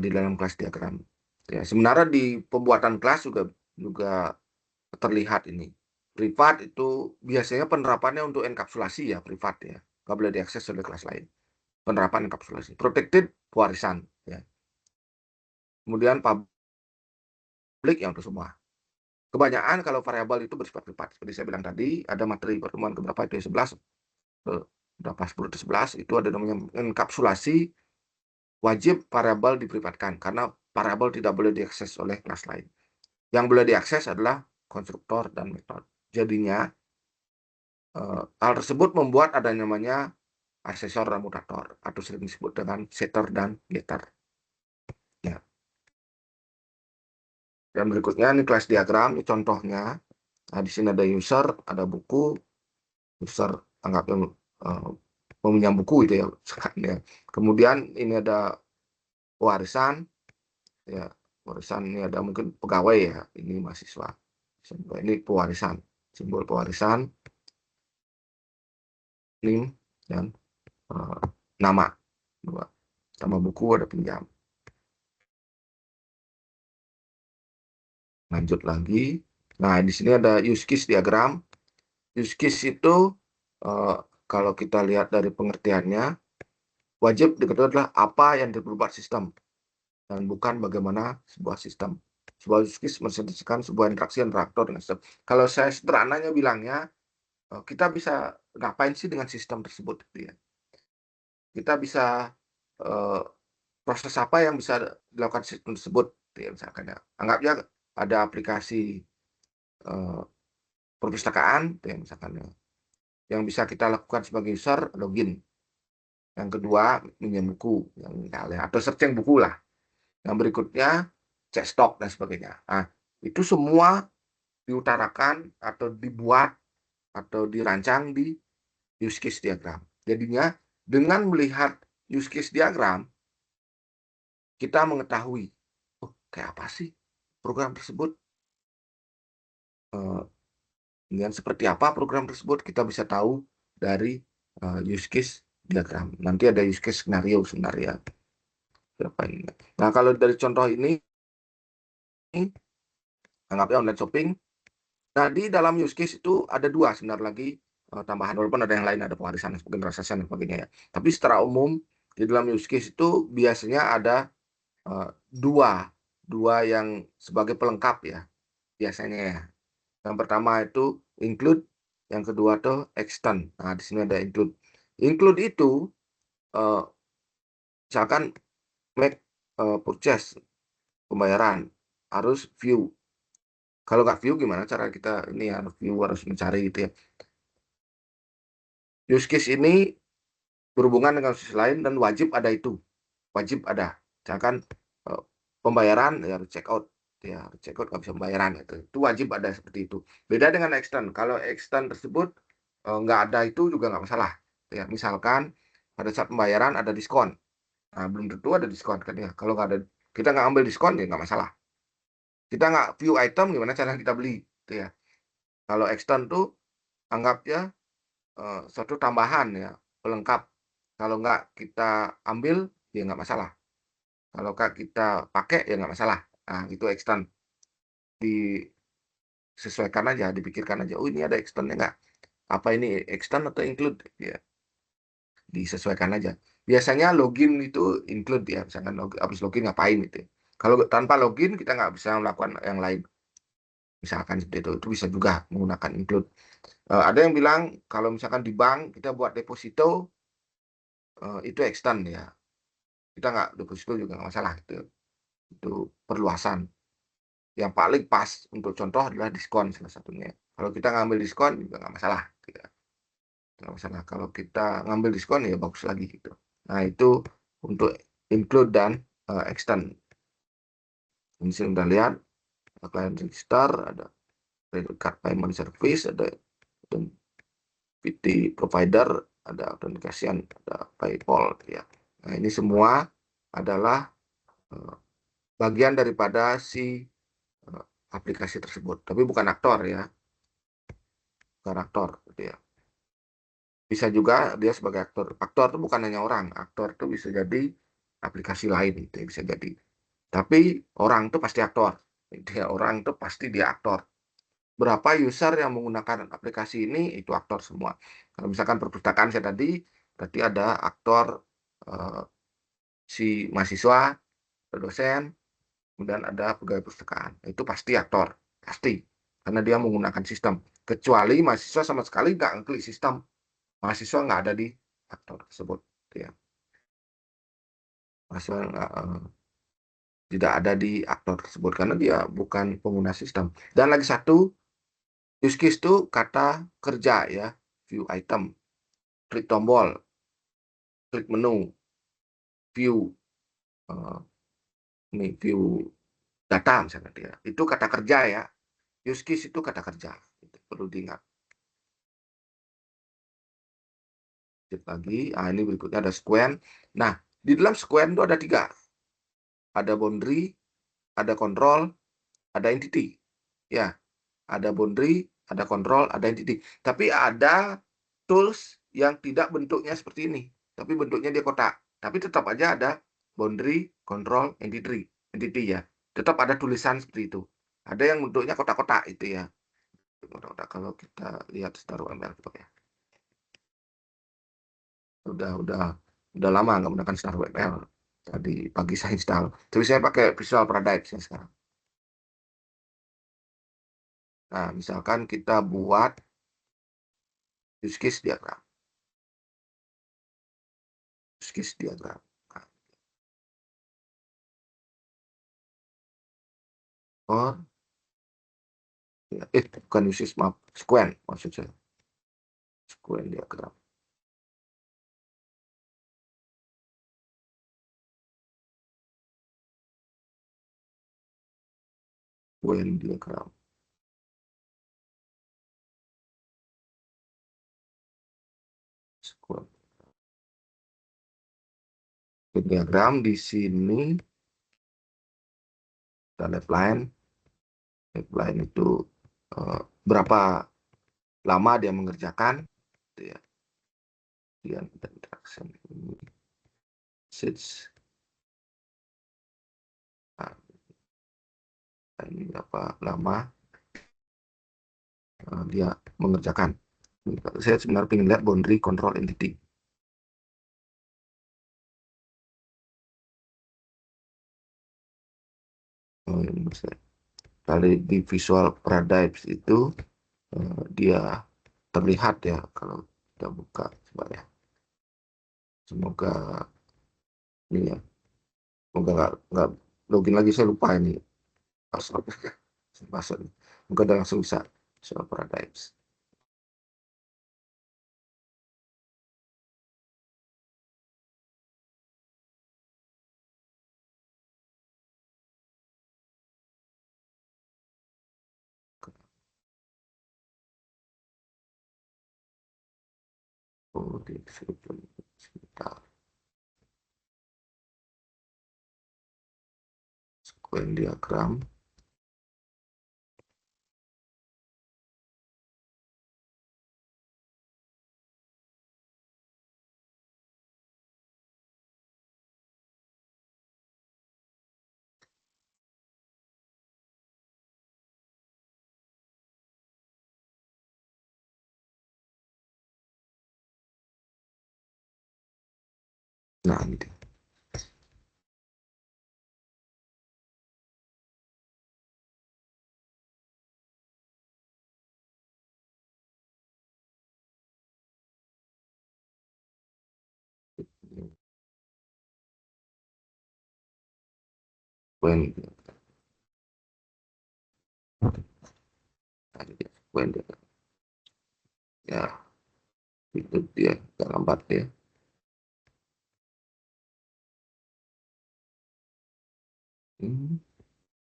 Speaker 1: di dalam kelas diagram. Ya, sebenarnya di pembuatan kelas juga terlihat ini. Privat itu biasanya penerapannya untuk enkapsulasi ya, privat ya. Nggak boleh diakses oleh kelas lain. Penerapan enkapsulasi. Protected pewarisan ya. Kemudian publik yang untuk semua. Kebanyakan kalau variabel itu bersifat privat. Seperti saya bilang tadi, ada materi pertemuan keberapa itu 11, berapa 10 ke 11 itu ada namanya enkapsulasi, wajib variabel diprivatkan karena variabel tidak boleh diakses oleh kelas lain. Yang boleh diakses adalah konstruktor dan metode. Jadinya hal tersebut membuat ada namanya asesor dan mutator atau sering disebut dengan setter dan getter. Ya. Dan berikutnya ini kelas diagram, ini contohnya. Nah, di sini ada user, ada buku, user anggapnya meminjam buku itu ya. Kemudian ini ada warisan, ya warisan ini ada mungkin pegawai ya, ini mahasiswa. Ini pewarisan, simbol pewarisan, NIM dan nama. Sama buku ada pinjam. Lanjut lagi. Nah, di sini ada use case diagram. Use case itu kalau kita lihat dari pengertiannya, wajib diketahui adalah apa yang diperbuat sistem dan bukan bagaimana sebuah sistem. Sebuah use case mensentuhkan sebuah interaksi antara aktor dengan sistem. Kalau saya sederhananya bilangnya, kita bisa ngapain sih dengan sistem tersebut? Ya. Kita bisa proses apa yang bisa dilakukan sistem tersebut? Ya, misalkan ya. Anggapnya ada aplikasi perpustakaan, ya, misalkan ya. Yang bisa kita lakukan sebagai user, login. Yang kedua, minjem buku, yang misalnya, atau searching buku lah. Yang berikutnya, cek stok dan sebagainya. Nah, itu semua diutarakan atau dibuat atau dirancang di use case diagram. Jadinya, dengan melihat use case diagram, kita mengetahui, oh, kayak apa sih program tersebut? Dengan seperti apa program tersebut, kita bisa tahu dari use case diagram. Nanti ada use case skenario sebenarnya. Nah, kalau dari contoh ini, anggapnya online shopping. Nah, di dalam use case itu ada dua sebenarnya lagi tambahan, walaupun ada yang lain, ada pewarisan dan sebagainya, transaksi dan sebagainya ya. Tapi secara umum, di dalam use case itu biasanya ada dua yang sebagai pelengkap ya, biasanya ya. Yang pertama itu include, yang kedua tuh extend. Nah, di sini ada include. Include itu misalkan make purchase, pembayaran, harus view. Kalau nggak view gimana cara kita ini harus view, harus mencari gitu ya. Use case ini berhubungan dengan sisi lain dan wajib ada itu. Wajib ada. Misalkan pembayaran ya harus check out. Ya, check out nggak bisa pembayaran itu. Itu wajib ada seperti itu. Beda dengan extend. Kalau extend tersebut nggak ada itu juga nggak masalah. Ya, misalkan pada saat pembayaran ada diskon. Nah, belum tentu ada diskon kan ya. Kalau nggak ada, kita nggak ambil diskon ya nggak masalah. Kita nggak view item, gimana cara kita beli, gitu ya. Kalau extend tuh anggapnya suatu tambahan ya, pelengkap. Kalau nggak kita ambil ya nggak masalah. Kalau nggak kita pakai ya nggak masalah. Nah, itu extend. Disesuaikan aja, dipikirkan aja. Oh, ini ada extendnya nggak? Apa ini extend atau include? Ya, disesuaikan aja. Biasanya login itu include ya, misalkan habis login ngapain gitu ya. Kalau tanpa login kita nggak bisa melakukan yang lain. Misalkan seperti itu bisa juga menggunakan include. Ada yang bilang kalau misalkan di bank kita buat deposito itu extend ya. Kita nggak deposito juga nggak masalah itu perluasan. Yang paling pas untuk contoh adalah diskon salah satunya. Kalau kita ngambil diskon juga nggak masalah. Gitu. Nggak masalah. Kalau kita ngambil diskon ya bagus lagi gitu. Nah itu untuk include dan extend. Ini saya sudah lihat client register, ada credit card payment service, ada PT provider, ada authentication, ada PayPal ya. Nah, ini semua adalah bagian daripada si aplikasi tersebut, tapi bukan aktor ya, bukan aktor gitu ya. Bisa juga dia sebagai aktor. Aktor itu bukan hanya orang, aktor itu bisa jadi aplikasi lain itu yang bisa jadi. Tapi orang itu pasti aktor. Orang itu pasti dia aktor. Berapa user yang menggunakan aplikasi ini itu aktor semua. Kalau misalkan perpustakaan saya tadi, berarti ada aktor eh, si mahasiswa, dosen, kemudian ada pegawai perpustakaan. Itu pasti aktor, pasti. Karena dia menggunakan sistem. Kecuali mahasiswa sama sekali nggak ngeklik sistem. Mahasiswa nggak ada di aktor tersebut. Ya. Mahasiswa tidak ada di aktor tersebut karena dia bukan pengguna sistem. Dan lagi satu, use case itu kata kerja ya, view item, klik tombol, klik menu, view ini view data misalnya dia. Itu kata kerja ya. Use case itu kata kerja. Itu perlu diingat. Lagi, ini berikutnya ada squen. Nah, di dalam squen itu ada 3. Ada boundary, ada control, ada entity. Ya, ada boundary, ada control, ada entity. Tapi ada tools yang tidak bentuknya seperti ini. Tapi bentuknya dia kotak. Tapi tetap aja ada boundary, control, entity ya. Tetap ada tulisan seperti itu. Ada yang bentuknya kotak-kotak itu ya. Kotak-kotak kalau kita lihat StarWML ya. Udah lama nggak menggunakan StarWML. Tadi pagi saya install. Tapi saya pakai Visual Paradise ya sekarang. Nah, misalkan kita buat use case diagram. Use case diagram. Or, bukan use case, maaf. Squen, maksud saya. Squen diagram. Squen diagram. Squen diagram di sini ada line. Line itu berapa lama dia mengerjakan. Gitu ya. Kemudian interaction ini. Sits. Nah, ini berapa lama dia mengerjakan. Saya sebenarnya ingin lihat boundary control entity. Kali di Visual Paradise itu dia terlihat ya kalau kita buka coba ya. Semoga ini ya. Semoga nggak login lagi, saya lupa ini password. Password. Semoga udah langsung bisa Visual Paradise. Oh, di sebentar. Squen diagram. Nah, ini dia. Squen Squen diagram. Ya, itu dia gambar dia.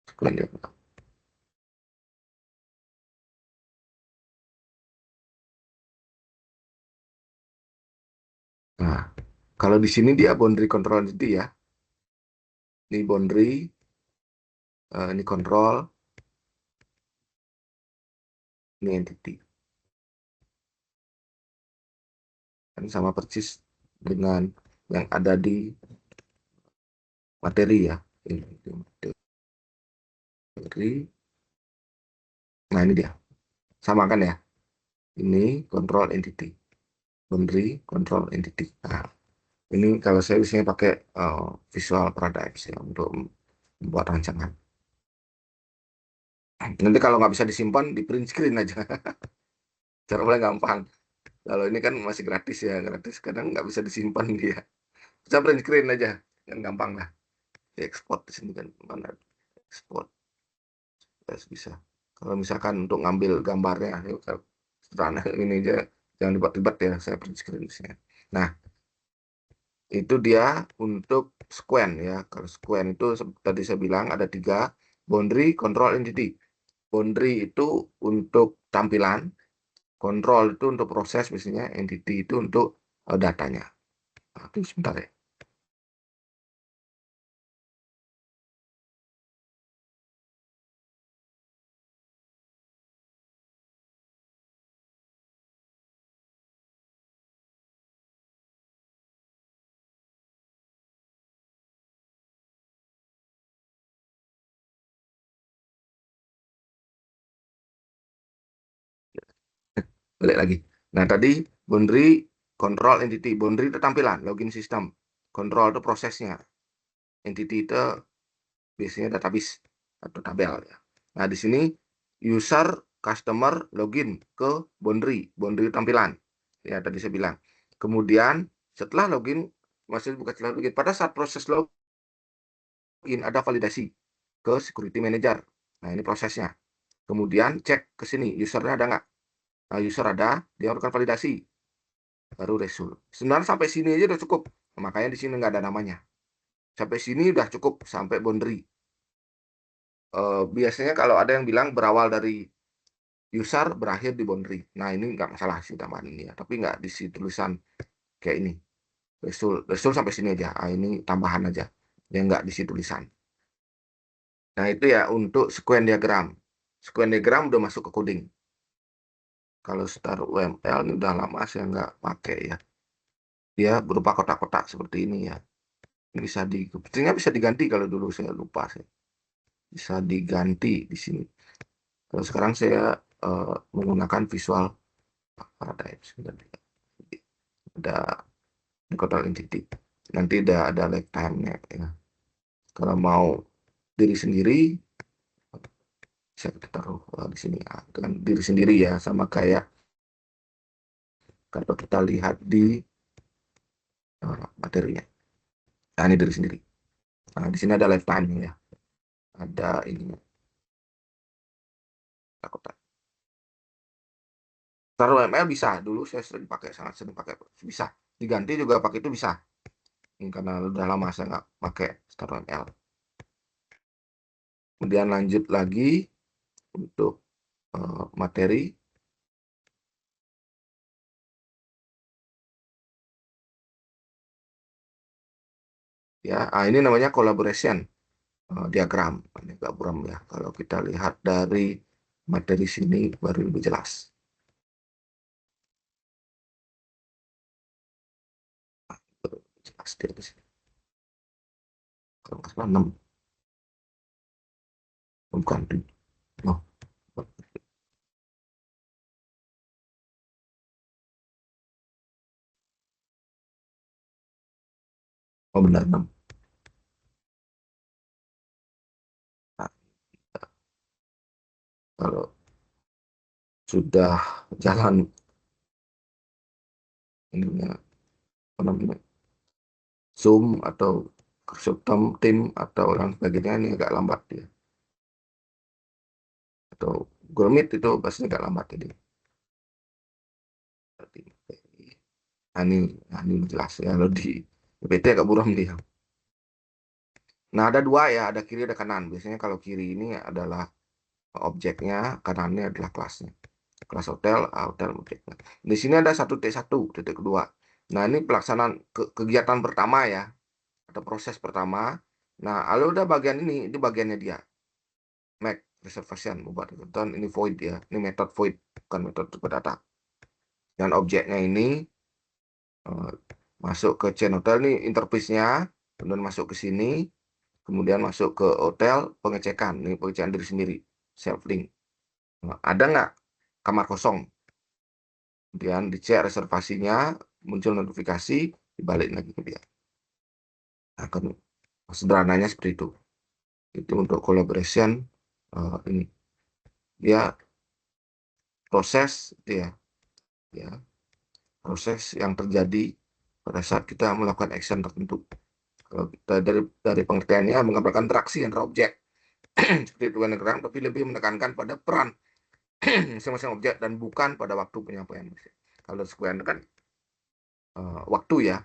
Speaker 1: Squen diagram. Nah, kalau di sini dia boundary control entity ya. Ini boundary, ini control, ini entity. Kan sama persis dengan yang ada di materi ya. Ini materi. Nah ini dia, sama kan ya. Ini control entity, boundary control entity. Nah ini kalau saya biasanya pakai visual paradigms ya untuk membuat rancangan. Nanti kalau nggak bisa disimpan, di print screen aja. Cara paling gampang. Kalau ini kan masih gratis ya, gratis kadang nggak bisa disimpan dia. Bisa print screen aja, kan gampang lah. Diekspor di sini kan mana ekspor, bisa. Kalau misalkan untuk ngambil gambarnya, ya, sederhana ini aja, jangan ribet-ribet ya, saya print screen di sini. Nah, itu dia untuk squen ya. Kalau squen itu tadi saya bilang ada 3, boundary, control, entity. Boundary itu untuk tampilan, control itu untuk proses misalnya, entity itu untuk datanya. Nah, itu sebentar ya. Balik lagi. Nah, tadi boundary, control, entity. Boundary itu tampilan, login system. Control itu prosesnya. Entity itu biasanya database atau tabel ya. Nah, di sini user, customer, login ke boundary. Boundary tampilan. Ya, tadi saya bilang. Kemudian setelah login, masih bukan setelah login, pada saat proses login ada validasi ke security manager. Nah, ini prosesnya. Kemudian cek ke sini, usernya ada nggak? Nah, user ada, dia lakukan validasi. Baru Resul. Sebenarnya sampai sini aja udah cukup. Makanya di sini nggak ada namanya. Sampai sini udah cukup, sampai boundary. Biasanya kalau ada yang bilang berawal dari user, berakhir di boundary. Nah ini nggak masalah sih tambahan ini ya. Tapi nggak di tulisan kayak ini. Resul sampai sini aja. Ah, ini tambahan aja. Yang nggak di tulisan. Nah itu ya untuk squen diagram. Squen diagram udah masuk ke coding. Kalau Star UML ini udah lama saya nggak pakai ya. Dia berupa kotak-kotak seperti ini ya. Bisa bisa diganti kalau dulu saya lupa sih. Bisa diganti di sini. Kalau sekarang saya menggunakan visual paradigm. Ada control entity. Nanti ada lifetime-nya ya. Kalau mau diri sendiri, saya taruh di sini ya. Dengan diri sendiri ya, sama kayak kalau kita lihat di materinya. Nah, ini diri sendiri. Nah, di sini ada lifetime ya. Ada ini kotak. Taruh ML bisa. Dulu saya sering pakai, sangat sering pakai. Bisa. Diganti juga pakai itu bisa. Ini karena udah lama saya nggak pakai Star ML. Kemudian lanjut lagi untuk materi. Ya, ini namanya collaboration diagram. Ini diagram ya. Kalau kita lihat dari materi sini baru lebih jelas. Jelas di atas sini. Kalau nggak salah 6. Bukan. Oh, oh benar 6. Nah, kalau sudah jalan ininya, apa namanya, Zoom atau Chrysostom tim atau yang sebagainya ini agak lambat dia. Atau Google Meet itu pasti agak lambat jadi. Nah, ini jelas ya. Kalau di PT agak buram dia. Nah, ada dua ya, ada kiri ada kanan. Biasanya kalau kiri ini adalah objeknya, kanannya adalah kelasnya. Kelas hotel, hotel objeknya. Di sini ada 1.1, titik kedua. Nah, ini pelaksanaan kegiatan pertama ya, atau proses pertama. Nah, lalu udah bagian ini bagiannya dia. Make reservation, membuat return, ini void ya. Ini method void, bukan metode data. Dan objeknya ini masuk ke chain hotel, ini interface-nya, kemudian masuk ke sini. kemudian masuk ke hotel, pengecekan, ini pengecekan diri sendiri, self link. Ada nggak kamar kosong? Kemudian dicek reservasinya, muncul notifikasi, dibalik lagi ke dia. Akan sederhananya seperti itu. Itu untuk collaboration ini. Ya proses dia, ya proses yang terjadi pada saat kita melakukan action tertentu. Kalau kita dari pengertiannya menggambarkan interaksi antara objek seperti itu kan, tapi lebih menekankan pada peran masing-masing objek dan bukan pada waktu penyampaian. Kalau square kan waktu ya.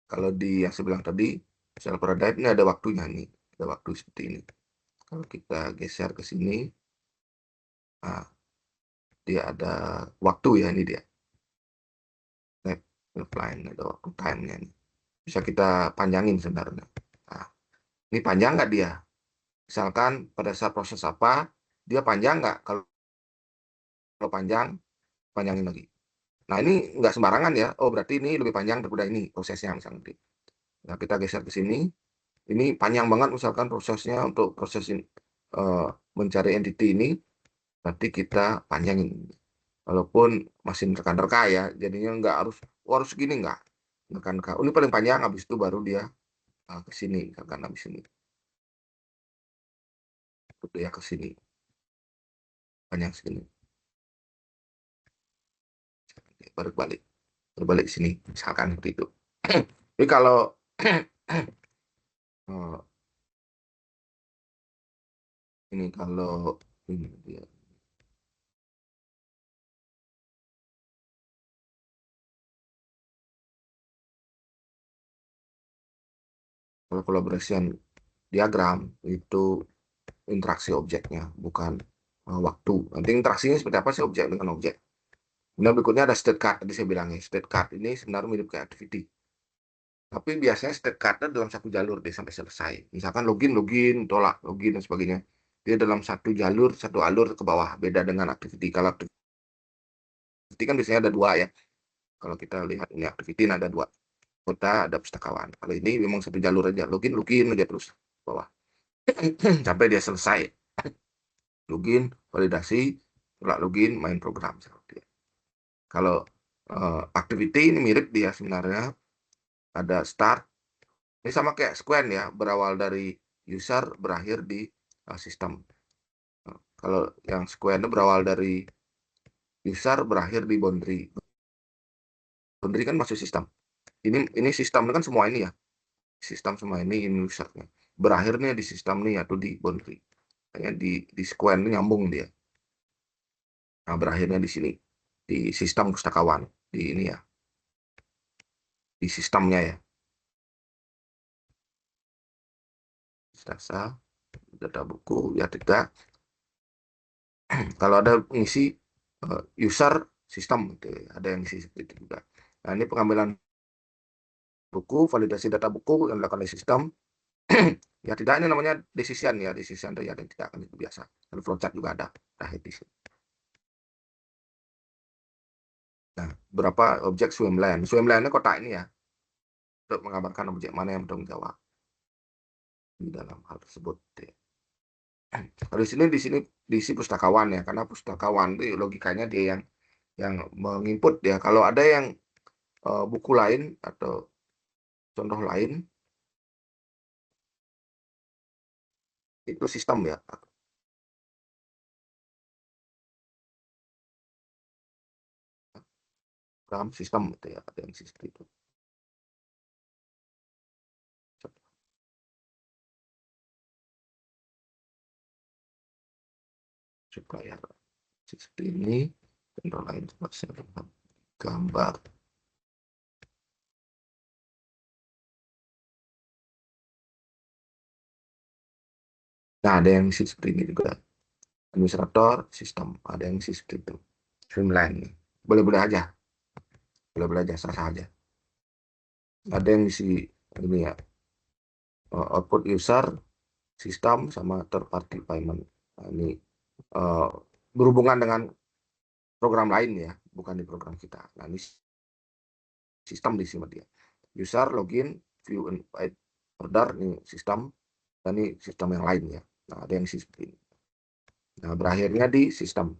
Speaker 1: Kalau di yang saya bilang tadi, sel paradigm ini ada waktunya nih, ada waktu seperti ini. Kalau kita geser ke sini, nah, dia ada waktu ya, ini dia. Line ada waktu time-nya nih. Bisa kita panjangin sebenarnya. Nah, ini panjang nggak dia? Misalkan pada saat proses apa, dia panjang nggak? Kalau panjang, panjangin lagi. Nah, ini nggak sembarangan ya. Oh, berarti ini lebih panjang daripada ini prosesnya misalnya. Nah, kita geser ke sini. Ini panjang banget misalkan prosesnya untuk proses ini, mencari entity ini, berarti kita panjangin. Walaupun masih nerka-nerka ya, jadinya nggak harus segini nggak. Nerka-nerka. Oh, ini paling panjang, habis itu baru dia ke sini, misalkan habis ini. Itu ya ke sini. Panjang segini. Baru balik. Baru balik sini, misalkan seperti itu. Jadi kalau ini kalau ini dia. Kalau collaboration diagram itu interaksi objeknya, bukan waktu. Nanti interaksinya seperti apa sih objek dengan objek. Kemudian berikutnya ada state card, tadi saya bilang ya. State card ini sebenarnya mirip kayak activity. Tapi biasanya state card dalam satu jalur deh sampai selesai. Misalkan login, login, tolak, login, dan sebagainya. Dia dalam satu jalur, satu alur ke bawah. Beda dengan activity. Kalau activity kan biasanya ada dua ya. Kalau kita lihat ini activity ada dua. Kota, ada pustakawan. Kalau ini memang satu jalur aja. Login, login aja terus ke bawah. Sampai dia selesai. Login, validasi, tolak login, main program. Kalau activity ini mirip dia sebenarnya. Ada start. Ini sama kayak Squen ya, berawal dari user, berakhir di sistem. Kalau yang Squen itu berawal dari user, berakhir di boundary. Boundary kan masuk sistem. Ini sistem kan semua ini ya. Sistem semua ini usernya. Berakhirnya di sistem nih atau di boundary. Kayaknya di Squen nyambung dia. Nah, berakhirnya di sini. Di sistem pustakawan. Di ini ya. Di sistemnya ya. Data, data buku, ya tidak. Kalau ada ngisi user sistem, gitu. Ada yang ngisi seperti itu juga. Nah, ini pengambilan buku, validasi data buku yang dilakukan oleh sistem. Ya tidak, ini namanya decision ya, decision ya, dan tidak akan itu biasa. Lalu flowchart juga ada. Nah, di sini. Nah, berapa objek swimlane? Swimlane-nya kotak ini ya, untuk menggambarkan objek mana yang bertanggung jawab di dalam hal tersebut. Kalau di sini diisi pustakawan ya, karena pustakawan itu logikanya dia yang menginput ya. Kalau ada yang buku lain atau contoh lain itu sistem ya, dalam sistem gitu ya, ada yang sistem itu supaya seperti ini. Contoh lain saya gambar. Nah, ada yang isi seperti ini juga. Administrator sistem, ada yang isi seperti itu. Streamline. Boleh-boleh aja. Boleh-boleh aja, sah-sah aja. Ada yang isi ini ya, output user, sistem, sama third party payment. Nah, ini uh, berhubungan dengan program lain ya, bukan di program kita. Nah, ini sistem di sini dia. User, login, view and order, ini sistem. Dan ini sistem yang lain ya. Nah, ada yang sprint. Nah, berakhirnya di sistem.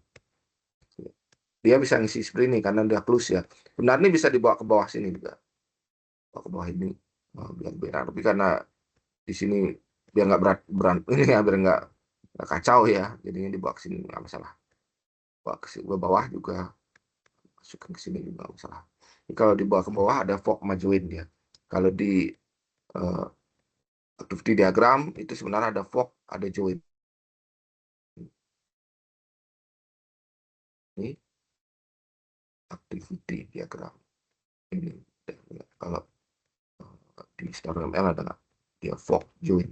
Speaker 1: Dia bisa ngisi sprint nih karena udah close ya. Sebenarnya bisa dibawa ke bawah sini juga. Bawa ke bawah ini. Nah, biar benar. Tapi karena di sini biar nggak berat ini ya, biar nggak kacau ya. Jadinya dibawa ke sini nggak masalah. Bawa ke bawah juga. Masukkan ke sini juga nggak masalah. Ini kalau dibawa ke bawah ada fork majuin dia. Kalau di uh, activity diagram itu sebenarnya ada fork, ada join. Ini activity diagram ini. Kalau di StarML ada nggak? Dia fork join.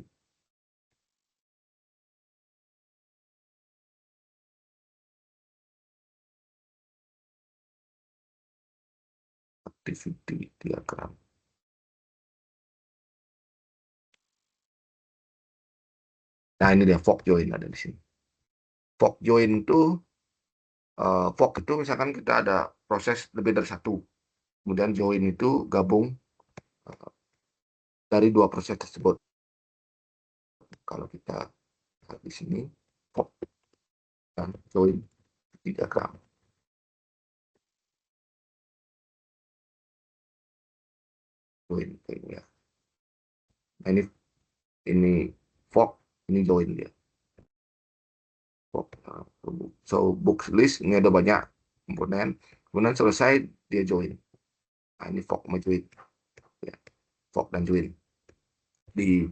Speaker 1: Activity diagram. Nah ini dia fork join ada di sini. Fork join itu fork itu misalkan kita ada proses lebih dari satu. Kemudian join itu gabung uh, dari dua proses tersebut. Kalau kita lihat di sini fork dan join diagram. Join ya. Nah, ini fork, ini join dia. Fork. So book list ini ada banyak komponen. Kemudian selesai dia join. Nah, ini fork sama join. Ya. Fork dan join di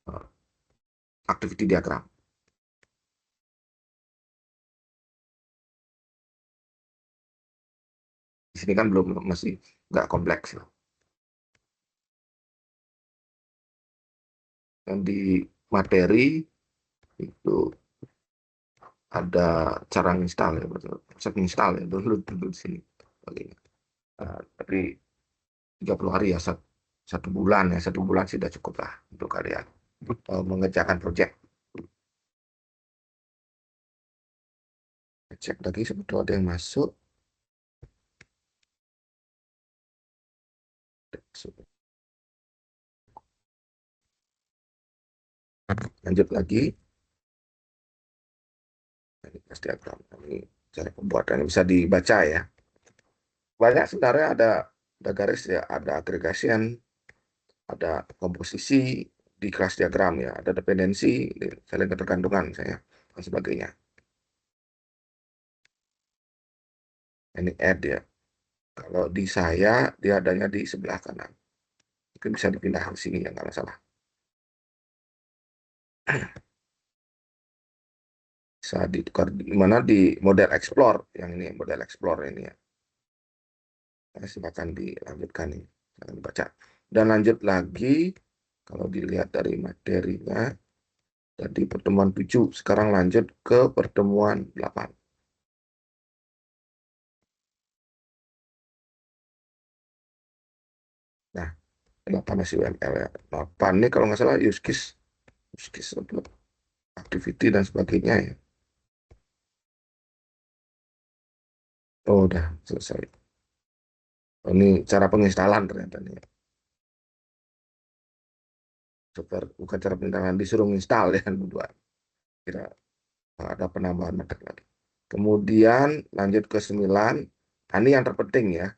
Speaker 1: uh, activity diagram. Di sini kan belum masih nggak kompleks. Dan di materi itu ada cara install ya, proses install ya, dulu di sini. Tapi 30 hari ya, satu bulan ya, satu bulan sudah cukup lah untuk kalian mengerjakan proyek. Cek lagi sebetulnya ada yang masuk. Lanjut lagi. Ini pasti diagram. Ini cara pembuatannya bisa dibaca ya. Banyak sebenarnya ada garis ya, ada agregation, ada komposisi di kelas diagram ya, ada dependensi, saling ketergantungan saya dan sebagainya. Ini add ya. Kalau di saya dia adanya di sebelah kanan. Mungkin bisa dipindah ke sini ya nggak masalah. Bisa ditukar di mana di model explore yang ini model explore ini ya. Nah, silakan dilanjutkan nih, silakan dibaca. Dan lanjut lagi kalau dilihat dari materinya tadi pertemuan 7, sekarang lanjut ke pertemuan 8. Nah, 8 masih UML ya. 8 ini kalau nggak salah use case untuk activity dan sebagainya ya. Oh, udah selesai. Oh, ini cara penginstalan ternyata nih. Bukan cara penginstalan, disuruh install ya berdua. Kira ada penambahan materi lagi. Kemudian lanjut ke 9. Nah, ini yang terpenting ya.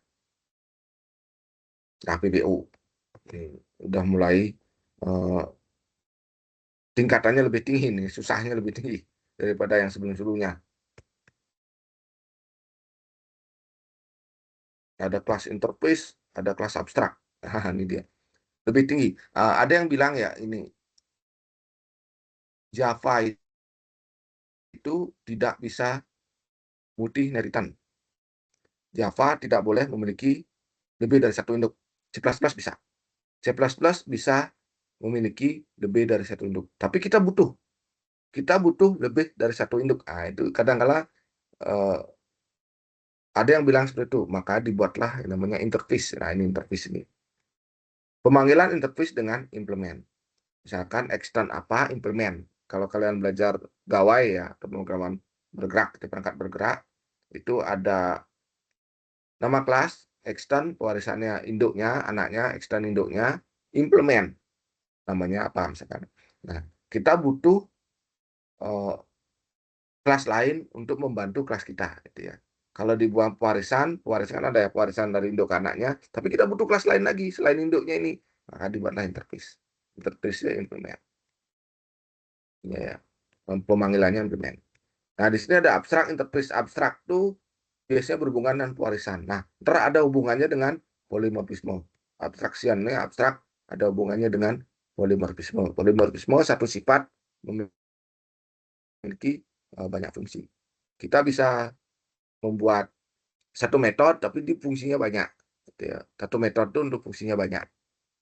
Speaker 1: Nah, PBU. Ini udah mulai eh, tingkatannya lebih tinggi nih, susahnya lebih tinggi daripada yang sebelum-sebelumnya. Ada kelas interface, ada kelas abstrak. Nah, ini dia. Lebih tinggi. Ada yang bilang ya ini Java itu tidak bisa multi inheritance. Java tidak boleh memiliki lebih dari satu induk. C++ bisa. C++ bisa memiliki lebih dari satu induk. Tapi kita butuh lebih dari satu induk. Nah, itu kadang-kala eh, ada yang bilang seperti itu. Maka dibuatlah yang namanya interface. Nah, ini interface ini. Pemanggilan interface dengan implement. Misalkan extend apa, implement. Kalau kalian belajar gawai ya, pemrograman bergerak, di perangkat bergerak, itu ada nama kelas, extend, pewarisannya induknya, anaknya, extend induknya, implement, namanya apa misalkan. Nah, kita butuh kelas lain untuk membantu kelas kita, gitu ya. Kalau di buah pewarisan kan ada ya pewarisan dari induk ke anaknya, tapi kita butuh kelas lain lagi selain induknya ini, maka dibuatlah interface. Interface ya implement. Ya, pemanggilannya implement. Nah, di sini ada abstrak, interface. Abstrak tuh biasanya berhubungan dengan pewarisan. Nah, ntar ada hubungannya dengan polimorfisme. Abstraksiannya abstrak ada hubungannya dengan polimorfisme. Polimorfisme satu sifat memiliki banyak fungsi. Kita bisa membuat satu metode tapi di fungsinya banyak, gitu ya. Satu metode itu untuk fungsinya banyak,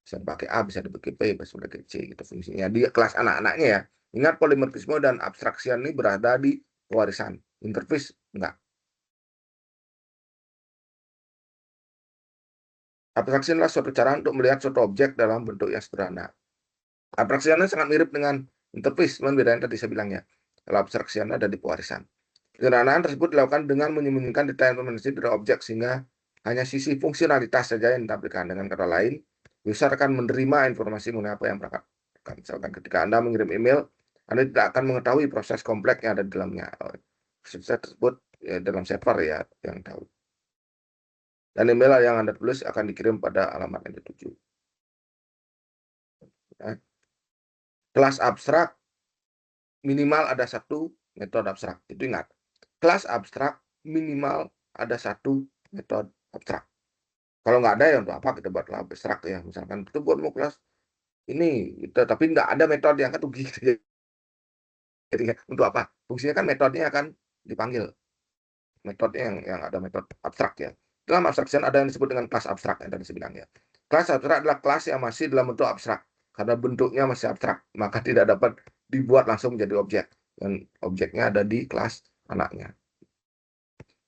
Speaker 1: bisa dipakai A, bisa dipakai B, bisa dipakai C, gitu fungsinya di kelas anak-anaknya ya. Ingat, polimorfisme dan abstraksian ini berada di pewarisan. Interface enggak. Abstraksi adalah suatu cara untuk melihat suatu objek dalam bentuk yang sederhana. Abstraksiannya sangat mirip dengan interface, cuman bedanya tadi saya bilangnya. Kalau abstraksiannya ada di pewarisan. Penyederhanaan tersebut dilakukan dengan menyembunyikan detail informasi dari objek sehingga hanya sisi fungsionalitas saja yang ditampilkan. Dengan kata lain, user akan menerima informasi mengenai apa yang berangkat. Misalkan ketika Anda mengirim email, Anda tidak akan mengetahui proses kompleks yang ada di dalamnya. Proses tersebut ya, dalam server ya yang tahu. Dan email yang Anda tulis akan dikirim pada alamat yang dituju. Ya. Kelas abstrak minimal ada satu metode abstrak. Itu ingat. Kelas abstrak minimal ada satu metode abstrak. Kalau nggak ada ya untuk apa kita buat kelas abstrak ya. Misalkan kita buat mau kelas ini, gitu, tapi nggak ada metode yang ketugi. Jadi untuk apa? Fungsinya kan metodenya akan dipanggil. Metode yang ada metode abstrak ya. Dalam abstraction ada yang disebut dengan kelas abstrak yang tadi saya bilang ya. Kelas abstrak adalah kelas yang masih dalam bentuk abstrak. Karena bentuknya masih abstrak, maka tidak dapat dibuat langsung menjadi objek. Dan objeknya ada di kelas anaknya.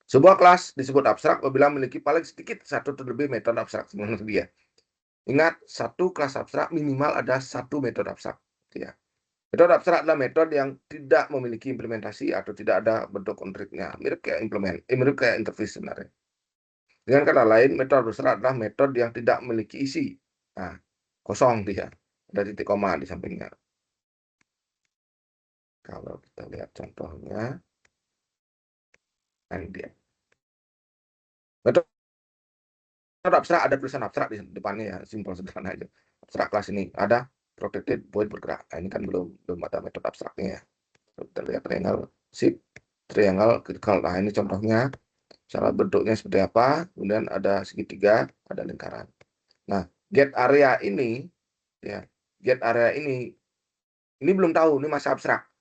Speaker 1: Sebuah kelas disebut abstrak apabila memiliki paling sedikit satu atau lebih metode abstrak menurut dia. Ingat, satu kelas abstrak minimal ada satu metode abstrak. Ya. Metode abstrak adalah metode yang tidak memiliki implementasi atau tidak ada bentuk konkretnya. Mirip kayak mirip kayak interface sebenarnya. Dengan kata lain, metode abstrak adalah metode yang tidak memiliki isi. Nah, kosong dia. Ada titik koma di sampingnya. Kalau kita lihat contohnya, ini dia. Metode abstrak ada tulisan abstrak di depannya ya, simpel sederhana aja. Abstrak kelas ini ada protected void bergerak. Nah, ini kan belum ada metode abstraknya ya. Kita lihat triangle shape, triangle critical. Nah, ini contohnya. Misalnya bentuknya seperti apa, kemudian ada segitiga, ada lingkaran. Nah, get area ini ya, get area ini belum tahu, ini masih abstrak.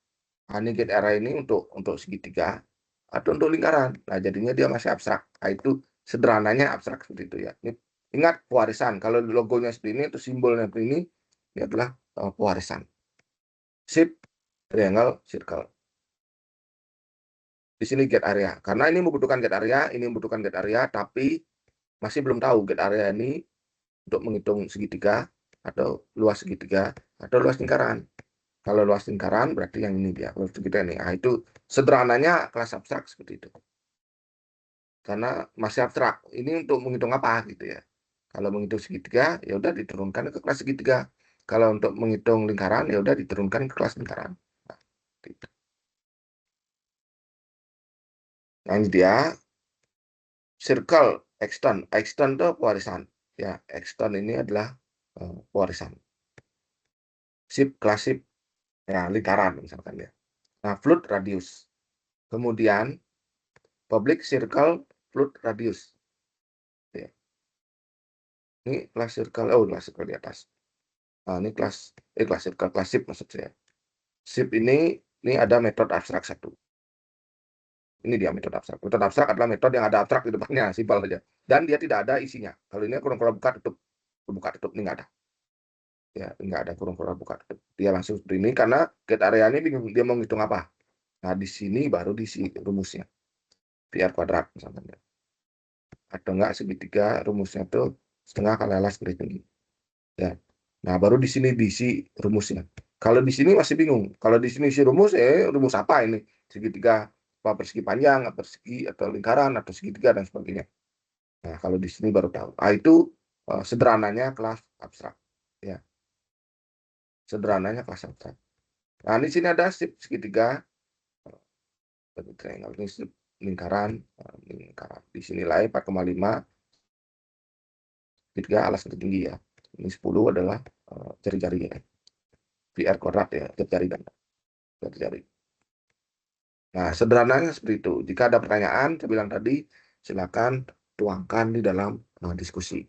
Speaker 1: Nah, ini get area ini untuk segitiga atau untuk lingkaran. Nah, jadinya dia masih abstrak. Nah, itu sederhananya abstrak seperti itu ya. Ini, ingat pewarisan. Kalau logonya seperti ini, itu simbolnya seperti ini adalah pewarisan. Shape, triangle, circle. Di sini get area. Karena ini membutuhkan get area, ini membutuhkan get area, tapi masih belum tahu get area ini untuk menghitung segitiga atau luas segitiga atau luas lingkaran. Kalau luas lingkaran berarti yang ini dia, luas segitiga ini. Nah, itu sederhananya kelas abstrak seperti itu. Karena masih abstrak. Ini untuk menghitung apa gitu ya. Kalau menghitung segitiga ya udah diturunkan ke kelas segitiga. Kalau untuk menghitung lingkaran ya udah diturunkan ke kelas lingkaran. Nah, gitu. Nah, ini dia circle extend. Extend itu pewarisan. Ya, extend ini adalah pewarisan. Shape, kelas shape, ya lingkaran misalkan ya. Nah, float radius. Kemudian public circle float radius. Ya. Ini kelas circle, kelas circle di atas. Nah, ini kelas circle, kelas shape maksud saya. Shape ini ada metode abstrak satu. Ini dia metode abstrak. Metode abstrak adalah metode yang ada abstrak di depannya, simpel saja. Dan dia tidak ada isinya. Kalau ini kurung-kurung buka tutup ini nggak ada. Ya, nggak ada kurung-kurung buka tutup. Dia langsung seperti ini karena get area ini bingung dia mau ngitung apa. Nah, di sini baru diisi rumusnya. PR kuadrat misalnya. Atau enggak segitiga rumusnya itu setengah kali alas garis tinggi. Ya. Nah, baru di sini diisi rumusnya. Kalau di sini masih bingung. Kalau di sini isi rumus, rumus apa ini? Segitiga apa persegi panjang, atau persegi atau lingkaran atau segitiga dan sebagainya. Nah, kalau di sini baru tahu. Ah, itu sederhananya kelas abstrak. Ya. Sederhananya kelas abstrak. Nah, di sini ada sip segitiga, triangle ini sip lingkaran, lingkaran. Di sini nilai 4,5, segitiga alas tertinggi ya. Ini 10 adalah jari-jari ya. PR kuadrat ya, jari-jari dan jari-jari. Nah, sederhananya seperti itu. Jika ada pertanyaan, saya bilang tadi, silakan tuangkan di dalam diskusi.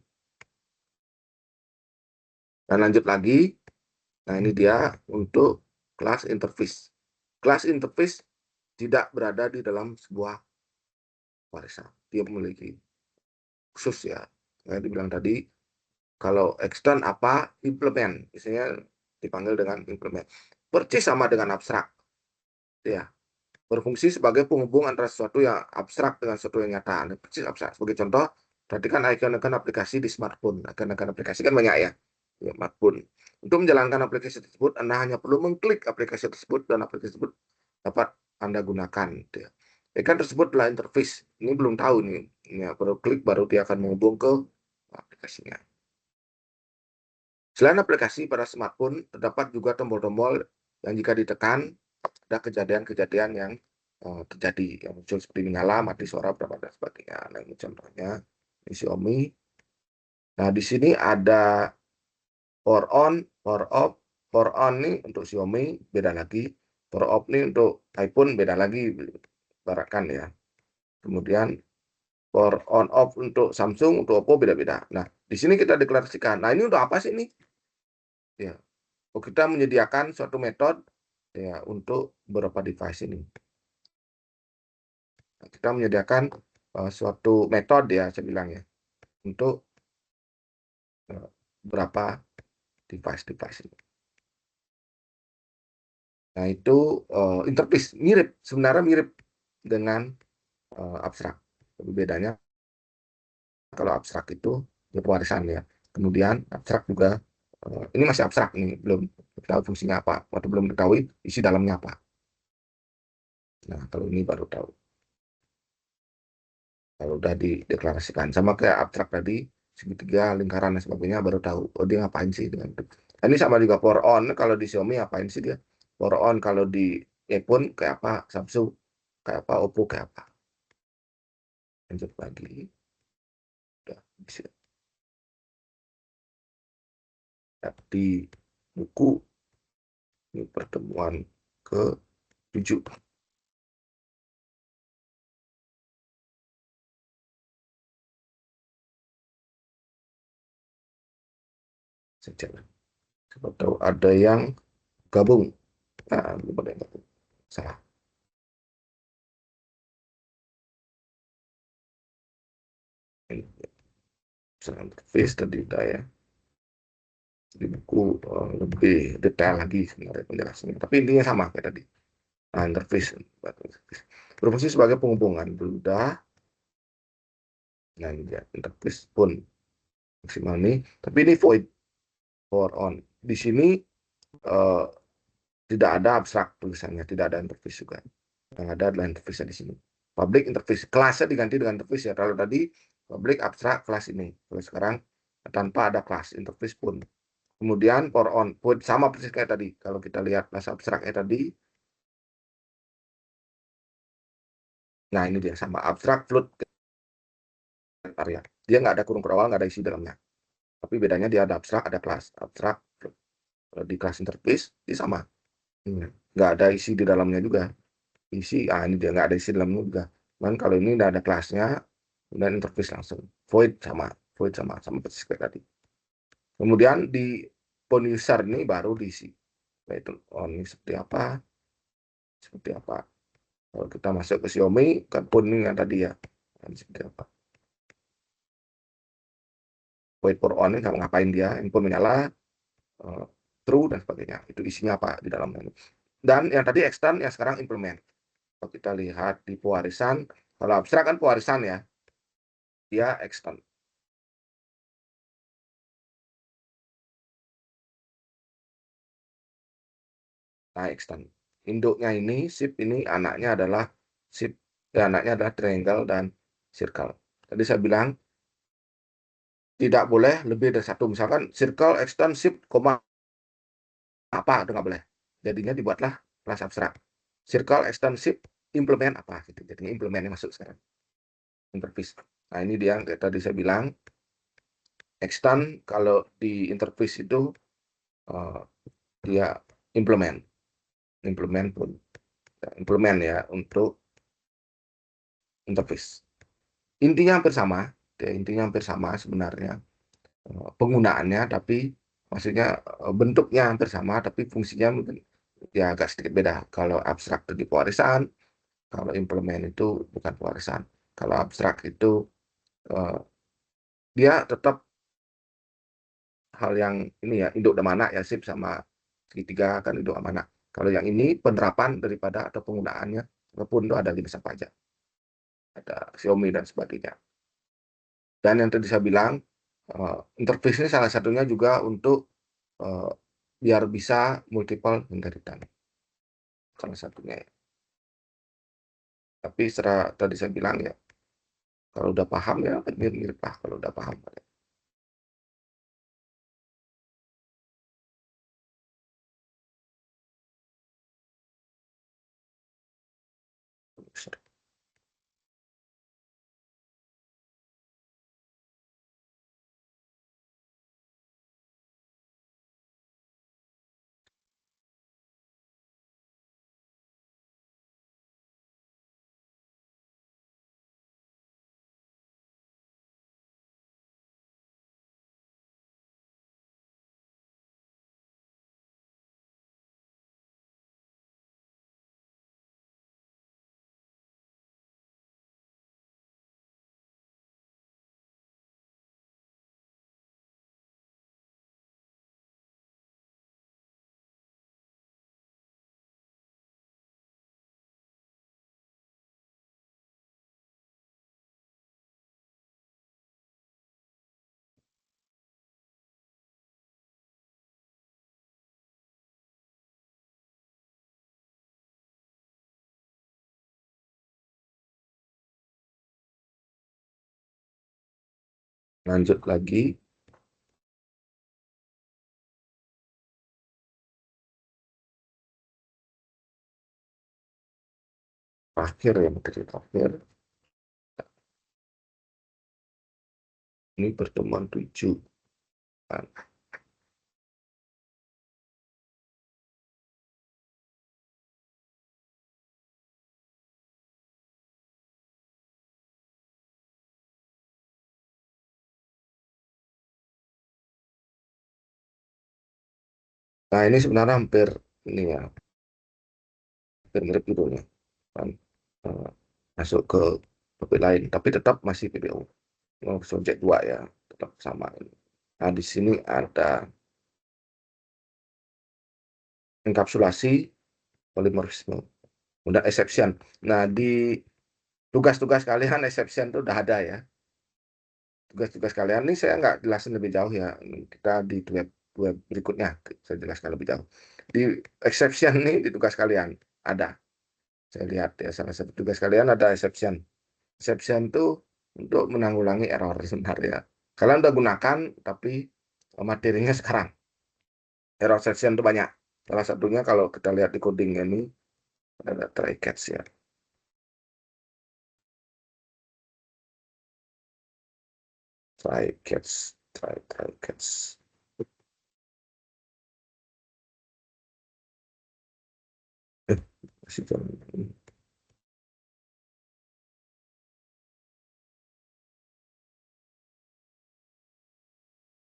Speaker 1: Dan lanjut lagi. Nah, ini dia untuk kelas interface. Kelas interface tidak berada di dalam sebuah warisan. Dia memiliki khusus ya. Saya dibilang tadi, kalau extend apa, implement. Misalnya dipanggil dengan implement. Persis sama dengan abstrak. Ya, berfungsi sebagai penghubung antara sesuatu yang abstrak dengan sesuatu yang nyata. Ini persis abstrak. Sebagai contoh, perhatikan icon-icon aplikasi di smartphone. Icon-icon aplikasi kan banyak ya, smartphone. Untuk menjalankan aplikasi tersebut, Anda hanya perlu mengklik aplikasi tersebut dan aplikasi tersebut dapat Anda gunakan. Ya. Icon tersebut adalah interface. Ini belum tahu nih. Ya, baru klik baru dia akan menghubung ke aplikasinya. Selain aplikasi pada smartphone, terdapat juga tombol-tombol yang jika ditekan ada kejadian-kejadian yang terjadi yang muncul seperti menyala, mati suara, berapa dan sebagainya. Nah, ini contohnya di Xiaomi. Nah, di sini ada power on, power off. Power on nih untuk Xiaomi beda lagi. Power off nih untuk iPhone beda lagi, barakan ya. Kemudian power on off untuk Samsung, untuk Oppo beda-beda. Nah, di sini kita deklarasikan. Nah, ini untuk apa sih ini? Ya, kita menyediakan suatu metode ya untuk beberapa device ini. Kita menyediakan suatu metode ya, saya bilang ya, untuk berapa device ini. Nah, itu interface mirip, sebenarnya mirip dengan abstrak. Tapi bedanya kalau abstrak itu ya pewarisan ya. Kemudian abstrak juga ini masih abstrak ini, belum tahu fungsinya apa, atau belum diketahui isi dalamnya apa. Nah, kalau ini baru tahu. Kalau udah dideklarasikan sama kayak abstrak tadi, segitiga, lingkaran dan sebagainya baru tahu. Oh, dia ngapain sih dengan itu. Ini sama juga power on. Kalau di Xiaomi ngapain sih dia? Power on kalau di iPhone kayak apa? Samsung kayak apa? Oppo kayak apa? Lanjut lagi. Udah bisa lihat di buku ini pertemuan ke-7. Saja. Siapa tahu ada yang gabung. Nah, belum ada yang gabung. Salah. Ini misalnya interface tadi udah ya. Di buku lebih detail lagi sebenarnya penjelasannya. Tapi intinya sama kayak tadi. Nah, interface. Berfungsi sebagai penghubungan. Udah. Nah, ini dia. Interface pun maksimal nih. Tapi ini void for on. Di sini uh, tidak ada abstrak tulisannya. Tidak ada interface juga. Yang ada adalah interface di sini. Public interface. Kelasnya diganti dengan interface ya. Kalau tadi public abstrak kelas ini. Kalau sekarang tanpa ada kelas interface pun. Kemudian for on. Void sama persis kayak tadi. Kalau kita lihat kelas abstraknya tadi. Nah, ini dia sama abstrak float area. Dia nggak ada kurung awal, nggak ada isi dalamnya. Tapi bedanya dia ada abstrak, ada kelas. Abstrak di kelas interface dia sama. Nggak ada isi di dalamnya juga. Isi, ini dia nggak ada isi dalamnya juga. Cuman kalau ini udah ada kelasnya, kemudian interface langsung. Void sama persis kayak tadi. Kemudian di phone user ini baru diisi. Itu ini seperti apa? Seperti apa? Kalau kita masuk ke Xiaomi, kan phone ini yang tadi ya. Ini seperti apa? Wait for on ini ngapain dia? Info menyala, true dan sebagainya. Itu isinya apa di dalamnya. Dan yang tadi extend, yang sekarang implement. Kalau kita lihat di pewarisan, kalau abstrak kan pewarisan ya, dia extend. Nah, extend. Induknya ini, sip ini, anaknya adalah sip, anaknya adalah triangle dan circle. Tadi saya bilang, tidak boleh lebih dari satu. Misalkan circle, extend, sip, koma, apa, itu nggak boleh. jadinya dibuatlah kelas abstrak. Circle, extensive, implement apa gitu. Jadinya implementnya masuk sekarang. Interface. Nah ini dia yang tadi saya bilang. Extend kalau di interface itu dia implement ya untuk interface. Intinya hampir sama sebenarnya penggunaannya, tapi maksudnya bentuknya hampir sama, tapi fungsinya mungkin ya agak sedikit beda. Kalau abstrak itu di pewarisan, kalau implement itu bukan pewarisan. Kalau abstrak itu dia tetap hal yang ini ya, induk dan mana ya, SIP sama segitiga kan induk dan mana. Kalau yang ini penerapan daripada atau penggunaannya, walaupun itu ada linksa pajak, ada Xiaomi dan sebagainya. Dan yang tadi saya bilang, interface ini salah satunya juga untuk biar bisa multiple inheritance. Salah satunya ya. Tapi setelah tadi saya bilang ya, kalau udah paham ya mirip-mirip lah kalau udah paham. Lanjut lagi. Terakhir ya, materi terakhir. Ini pertemuan 7. Nah ini sebenarnya hampir ini ya, hampir mirip judulnya. Kan, eh, masuk ke topik lain, tapi tetap masih PBO. Subjek 2 ya, tetap sama ini. Nah di sini ada enkapsulasi polimorfisme, udah exception. Nah di tugas-tugas kalian exception itu udah ada ya. Tugas-tugas kalian ini saya nggak jelasin lebih jauh ya. Kita di web berikutnya saya jelaskan lebih jauh. Di exception nih di tugas kalian ada. Saya lihat ya salah satu tugas kalian ada exception. Exception itu untuk menanggulangi error sebenarnya. Kalian udah gunakan tapi materinya sekarang. Error exception itu banyak. Salah satunya kalau kita lihat di coding ini ada try catch ya. Try catch. Masih jam ini.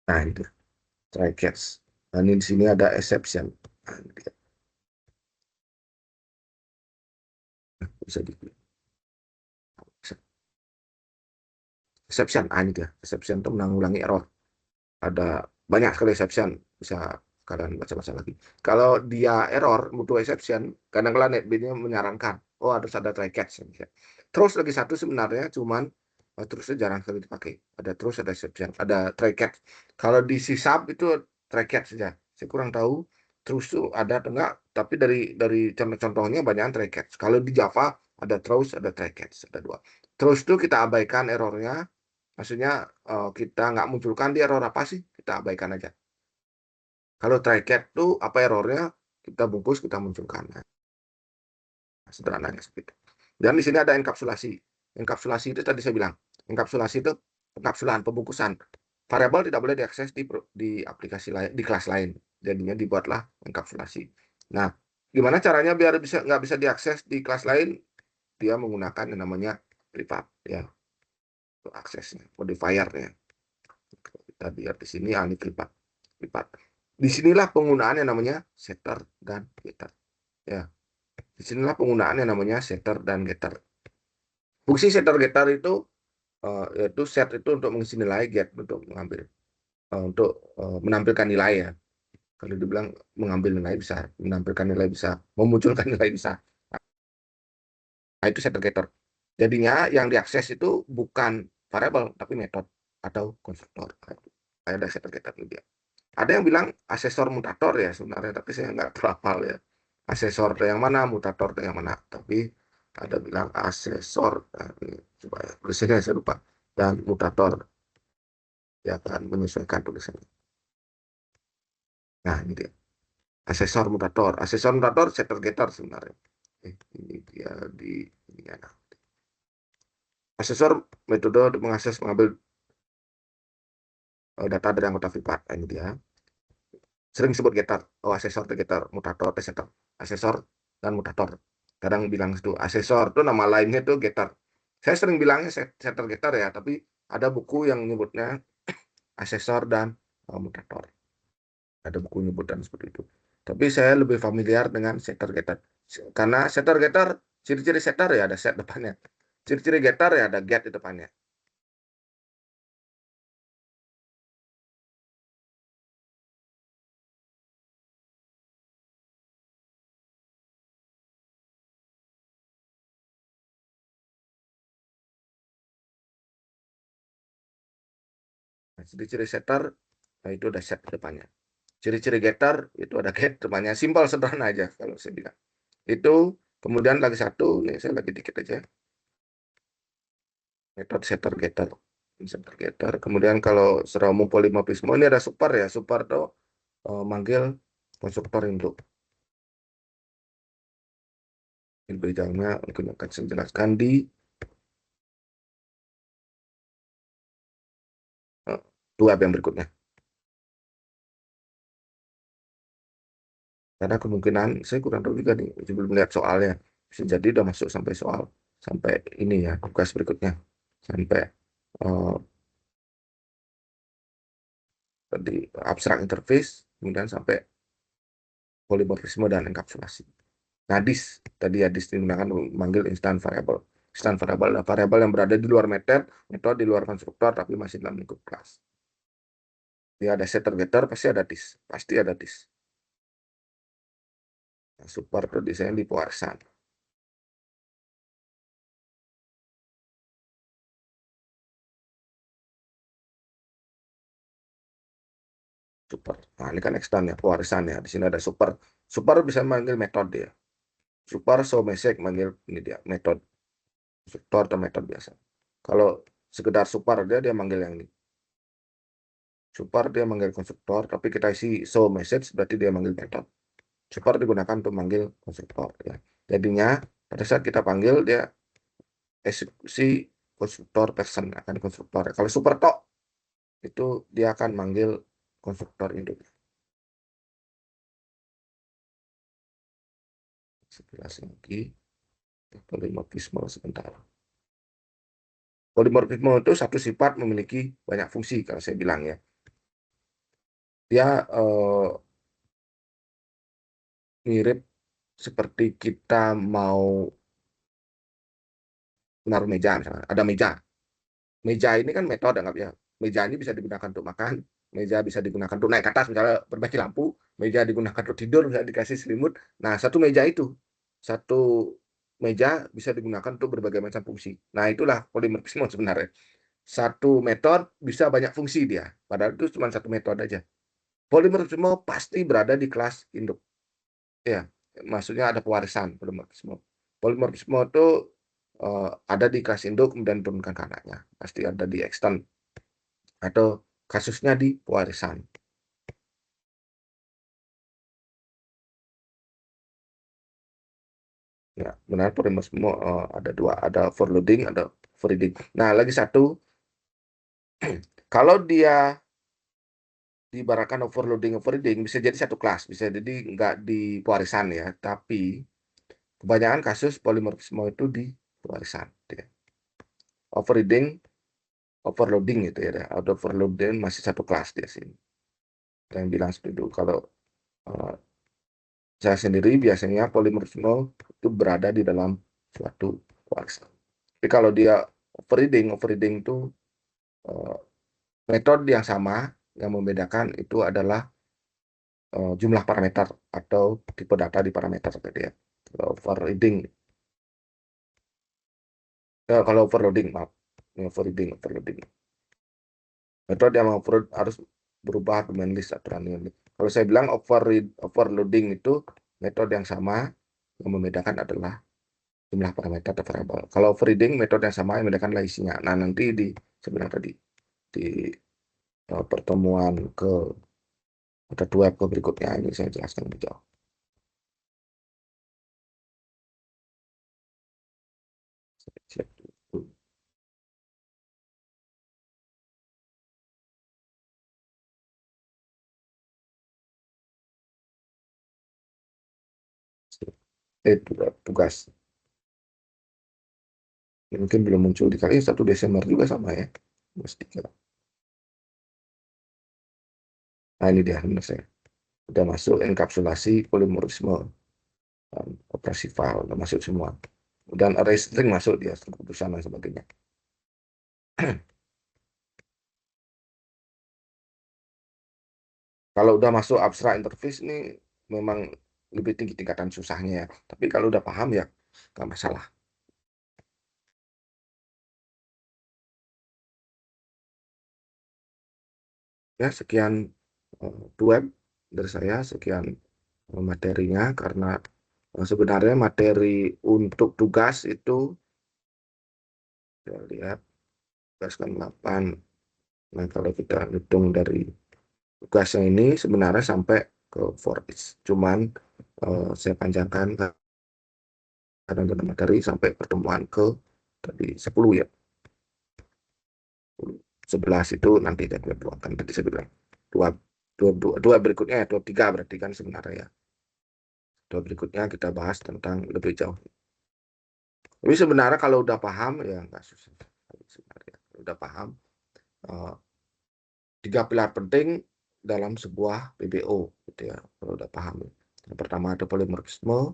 Speaker 1: Nah itu try catch. Dan di sini ada exception. Nah, ini dia. Bisa di exception. Ah, ini dia. Exception itu menanggulangi error. Ada banyak sekali exception, bisa kalian baca-baca lagi. Kalau dia error butuh exception, kadang-kadang NetBeans menyarankan oh harus ada try catch. Terus lagi satu sebenarnya cuman terusnya jarang sekali dipakai. Ada terus, ada exception, ada try catch. Kalau di C# itu try catch saja. Saya kurang tahu terus itu ada atau enggak, tapi dari contoh-contohnya banyak try catch. Kalau di Java ada terus, ada try catch, ada dua. Terus itu kita abaikan errornya. Maksudnya kita nggak munculkan dia error apa sih, kita abaikan aja. Kalau try catch tuh apa errornya? kita bungkus, kita munculkan. Nah, sederhananya seperti itu. Dan di sini ada enkapsulasi. Enkapsulasi itu tadi saya bilang, enkapsulasi itu pengkapsulan, pembungkusan. Variabel tidak boleh diakses di aplikasi lain, di kelas lain. Jadinya dibuatlah enkapsulasi. Nah, gimana caranya biar nggak bisa diakses di kelas lain? Dia menggunakan yang namanya privat, ya, untuk aksesnya, modifiernya. Kita lihat di sini, ini privat. Disinilah penggunaan yang namanya setter dan getter. Ya, disinilah penggunaan yang namanya setter dan getter. Fungsi setter getter itu yaitu set itu untuk mengisi nilai, get untuk mengambil, untuk menampilkan nilai ya. Kalau dibilang mengambil nilai bisa, menampilkan nilai bisa, memunculkan nilai bisa. Nah, itu setter getter. Jadinya yang diakses itu bukan variabel tapi metode atau konstruktor. Ada setter getter dia. Ada yang bilang asesor mutator ya sebenarnya, tapi saya nggak terhafal ya. Asesor yang mana, mutator yang mana. Tapi ada bilang asesor, coba ya, tulisannya saya lupa. Dan mutator, ya akan menyesuaikan tulisannya. Nah, ini dia. Asesor mutator, setter getter sebenarnya. Ini dia di ini ya. Asesor metode untuk mengakses mengambil data dari anggota privat. Ini dia. Sering disebut getter. Oh, asesor itu getter, mutator itu setter. Asesor dan mutator. Kadang bilang itu asesor itu nama lainnya itu getter. Saya sering bilangnya setter getter ya, tapi ada buku yang nyebutnya asesor dan mutator. Ada buku nyebutan seperti itu. Tapi saya lebih familiar dengan setter getter. Karena setter getter, ciri-ciri setter ya ada set depannya. Ciri-ciri getter ya ada get di depannya. Nah, ciri-ciri setter, nah itu ada set di depannya. Ciri-ciri getter itu ada get depannya. Simpel sederhana aja kalau saya bilang. Itu kemudian lagi satu, nih saya lagi dikit aja. Metode setter getter. Setter getter. Kemudian kalau secara umum polimorfisme ini ada super ya. Super itu manggil konstruktor induk. Ini berikutnya mungkin akan saya jelaskan di web yang berikutnya. Karena kemungkinan saya kurang tahu juga nih, belum melihat soalnya. Bisa jadi udah masuk sampai soal sampai ini ya, tugas berikutnya sampai uh, di abstrak interface, kemudian sampai polimorfisme dan enkapsulasi. Nah, tadi ya digunakan memanggil instan variable. Instan variable adalah variabel yang berada di luar metode di luar konstruktor, tapi masih dalam lingkup kelas. Dia ada setter getter, pasti ada dis. Nah, super itu desain di pewarisan. Super. Nah, ini kan extend ya, pewarisan ya. Di sini ada super. Super bisa manggil metode ya. Super so mesek manggil ini dia metode. Konstruktor atau metode biasa. Kalau sekedar super dia manggil yang ini. Super dia manggil konstruktor, tapi kita isi show message berarti dia manggil method. Super digunakan untuk manggil konstruktor ya. Jadinya pada saat kita panggil dia eksekusi konstruktor person akan konstruktor. Kalau super tok itu dia akan manggil konstruktor induk. Sekilas lagi polimorfisme sebentar. Polimorfisme itu satu sifat memiliki banyak fungsi kalau saya bilang ya. Dia mirip seperti kita mau menaruh meja misalnya. Ada meja. Meja ini kan metode anggap ya. Meja ini bisa digunakan untuk makan, meja bisa digunakan untuk naik ke atas misalnya perbaiki lampu, meja digunakan untuk tidur, bisa dikasih selimut. Nah, satu meja bisa digunakan untuk berbagai macam fungsi. Nah, itulah polimorfisme sebenarnya. Satu metode bisa banyak fungsi dia, padahal itu cuma satu metode aja. Polimorfisme pasti berada di kelas induk. Ya, maksudnya ada pewarisan polimorfisme. Polimorfisme itu ada di kelas induk kemudian diturunkan ke anaknya. Pasti ada di extend atau kasusnya di pewarisan. Ya, benar semua ada dua, ada overloading, ada overreading. Nah, lagi satu, kalau dia diibaratkan overloading, overreading bisa jadi satu kelas, bisa jadi nggak di pewarisan ya, tapi kebanyakan kasus polimorfisme itu di pewarisan. Ya. Overreading, overloading itu ya, ada overloading masih satu kelas dia sini. Yang bilang seperti itu. Kalau uh, saya sendiri biasanya polimorfisme itu berada di dalam suatu pewarisan. Tapi kalau dia overreading, overreading itu uh, metode yang sama, yang membedakan itu adalah jumlah parameter atau tipe data di parameter tadi ya. Kalau overreading, kalau overloading, maaf. Ini overloading. Metode yang harus berubah domain list aturan ini. Kalau saya bilang overloading itu metode yang sama, yang membedakan adalah jumlah parameter atau variabel. Kalau overreading metode yang sama yang membedakan adalah isinya. Nah, nanti di sebenarnya tadi di pertemuan ke ada dua ke berikutnya ini saya jelaskan lebih jauh. Siap. Tugas. Mungkin belum muncul di kali 1 Desember juga sama ya. Mesti. Nah, ini dia benar saya. Udah masuk enkapsulasi polimorfisme, operasi file, udah masuk semua. Dan array string masuk dia, keputusan dan sebagainya. Kalau udah masuk abstrak interface ini memang lebih tinggi tingkatan susahnya ya. Tapi kalau udah paham ya nggak masalah. Ya, sekian web dari saya, sekian materinya karena sebenarnya materi untuk tugas itu saya lihat tugas kan 8. Nah, kalau kita hitung dari tugasnya ini sebenarnya sampai ke for each. Cuman saya panjangkan karena dalam materi sampai pertemuan ke tadi 10 ya. 11 itu nanti saya buatkan tadi saya bilang. Dua, dua berikutnya ya, 23 berarti kan sebenarnya ya. Dua berikutnya kita bahas tentang lebih jauh. Tapi sebenarnya kalau udah paham ya nggak susah. Sebenarnya udah paham eh, 3 pilar penting dalam sebuah PBO gitu ya. Kalau udah paham. Yang pertama ada polimorfisme,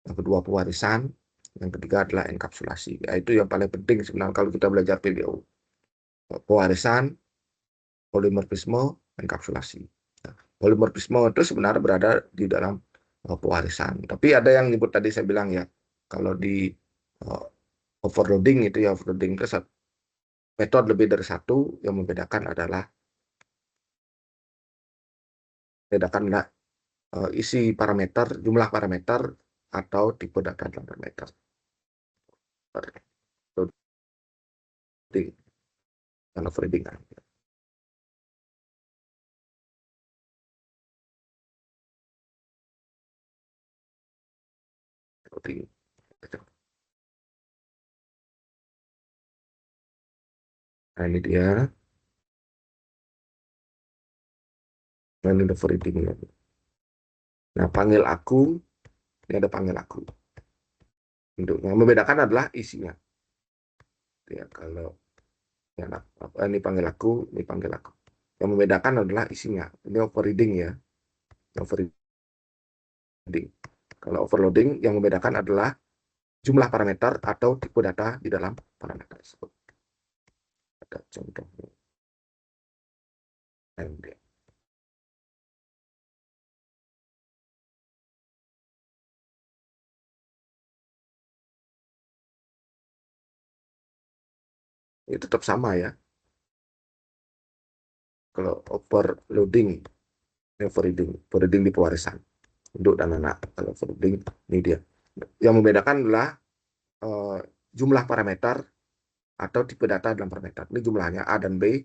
Speaker 1: yang kedua pewarisan, yang ketiga adalah enkapsulasi. Ya, itu yang paling penting sebenarnya kalau kita belajar PBO. Pewarisan, polimorfisme, enkapsulasi. Nah, polimorfisme itu sebenarnya berada di dalam pewarisan. Tapi ada yang nyebut tadi saya bilang ya, kalau di uh, overloading itu ya overloading itu metode lebih dari satu yang membedakanlah isi parameter, jumlah parameter atau tipe data dalam parameter. Dan overloading. Nah, ini dia. Nah, ini overreading. Nah, panggil aku. Ini ada panggil aku. Untuk yang membedakan adalah isinya. Ya, kalau ya, ini panggil aku, ini panggil aku. Yang membedakan adalah isinya. Ini overreading ya. Overreading. Kalau overloading, yang membedakan adalah jumlah parameter atau tipe data di dalam parameter tersebut. Ada contohnya. Ini tetap sama ya. Kalau overloading, ini overreading di pewarisan. Induk dan anak. Kalau overloading, ini dia. Yang membedakan adalah uh, jumlah parameter atau tipe data dalam parameter. Ini jumlahnya A dan B,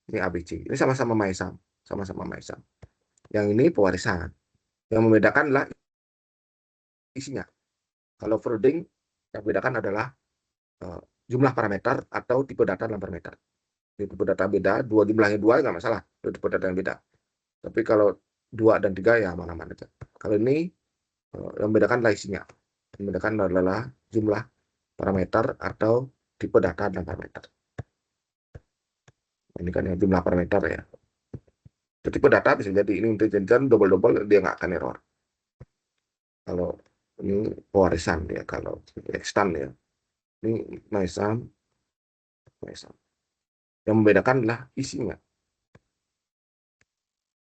Speaker 1: ini ABC. Ini sama-sama MySum, sama-sama MySum. Yang ini pewarisan. Yang membedakan adalah isinya. Kalau Forwarding yang bedakan adalah jumlah parameter atau tipe data dalam parameter. Tipe data beda, jumlahnya 2 nggak masalah, itu tipe data yang beda. Tapi kalau 2 dan 3 ya mana-mana aja. Kalau ini yang membedakan adalah isinya. Yang membedakan adalah jumlah parameter atau tipe data dan parameter. Ini kan yang jumlah parameter ya. Tipe data bisa jadi ini intelligent double-double, dia nggak akan error. Kalau ini pewarisan ya, kalau extant ya. Ini MySum. Yang membedakan adalah isinya.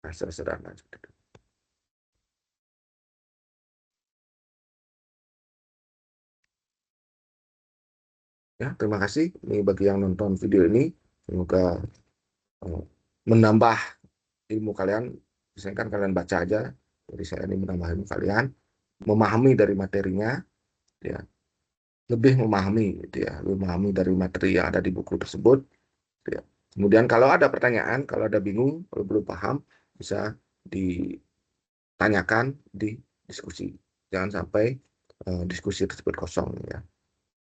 Speaker 1: Nah, sederhana. Ya, terima kasih ini bagi yang nonton video ini. Semoga menambah ilmu kalian. Misalnya kan kalian baca aja. Jadi saya ini menambah ilmu kalian, memahami dari materinya, ya, lebih memahami, gitu ya, lebih memahami dari materi yang ada di buku tersebut. Ya. Kemudian kalau ada pertanyaan, kalau ada bingung, kalau belum paham, bisa ditanyakan di diskusi. Jangan sampai diskusi tersebut kosong. Ya.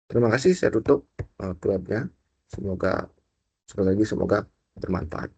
Speaker 1: Terima kasih, saya tutup webnya. Semoga sekali lagi semoga bermanfaat.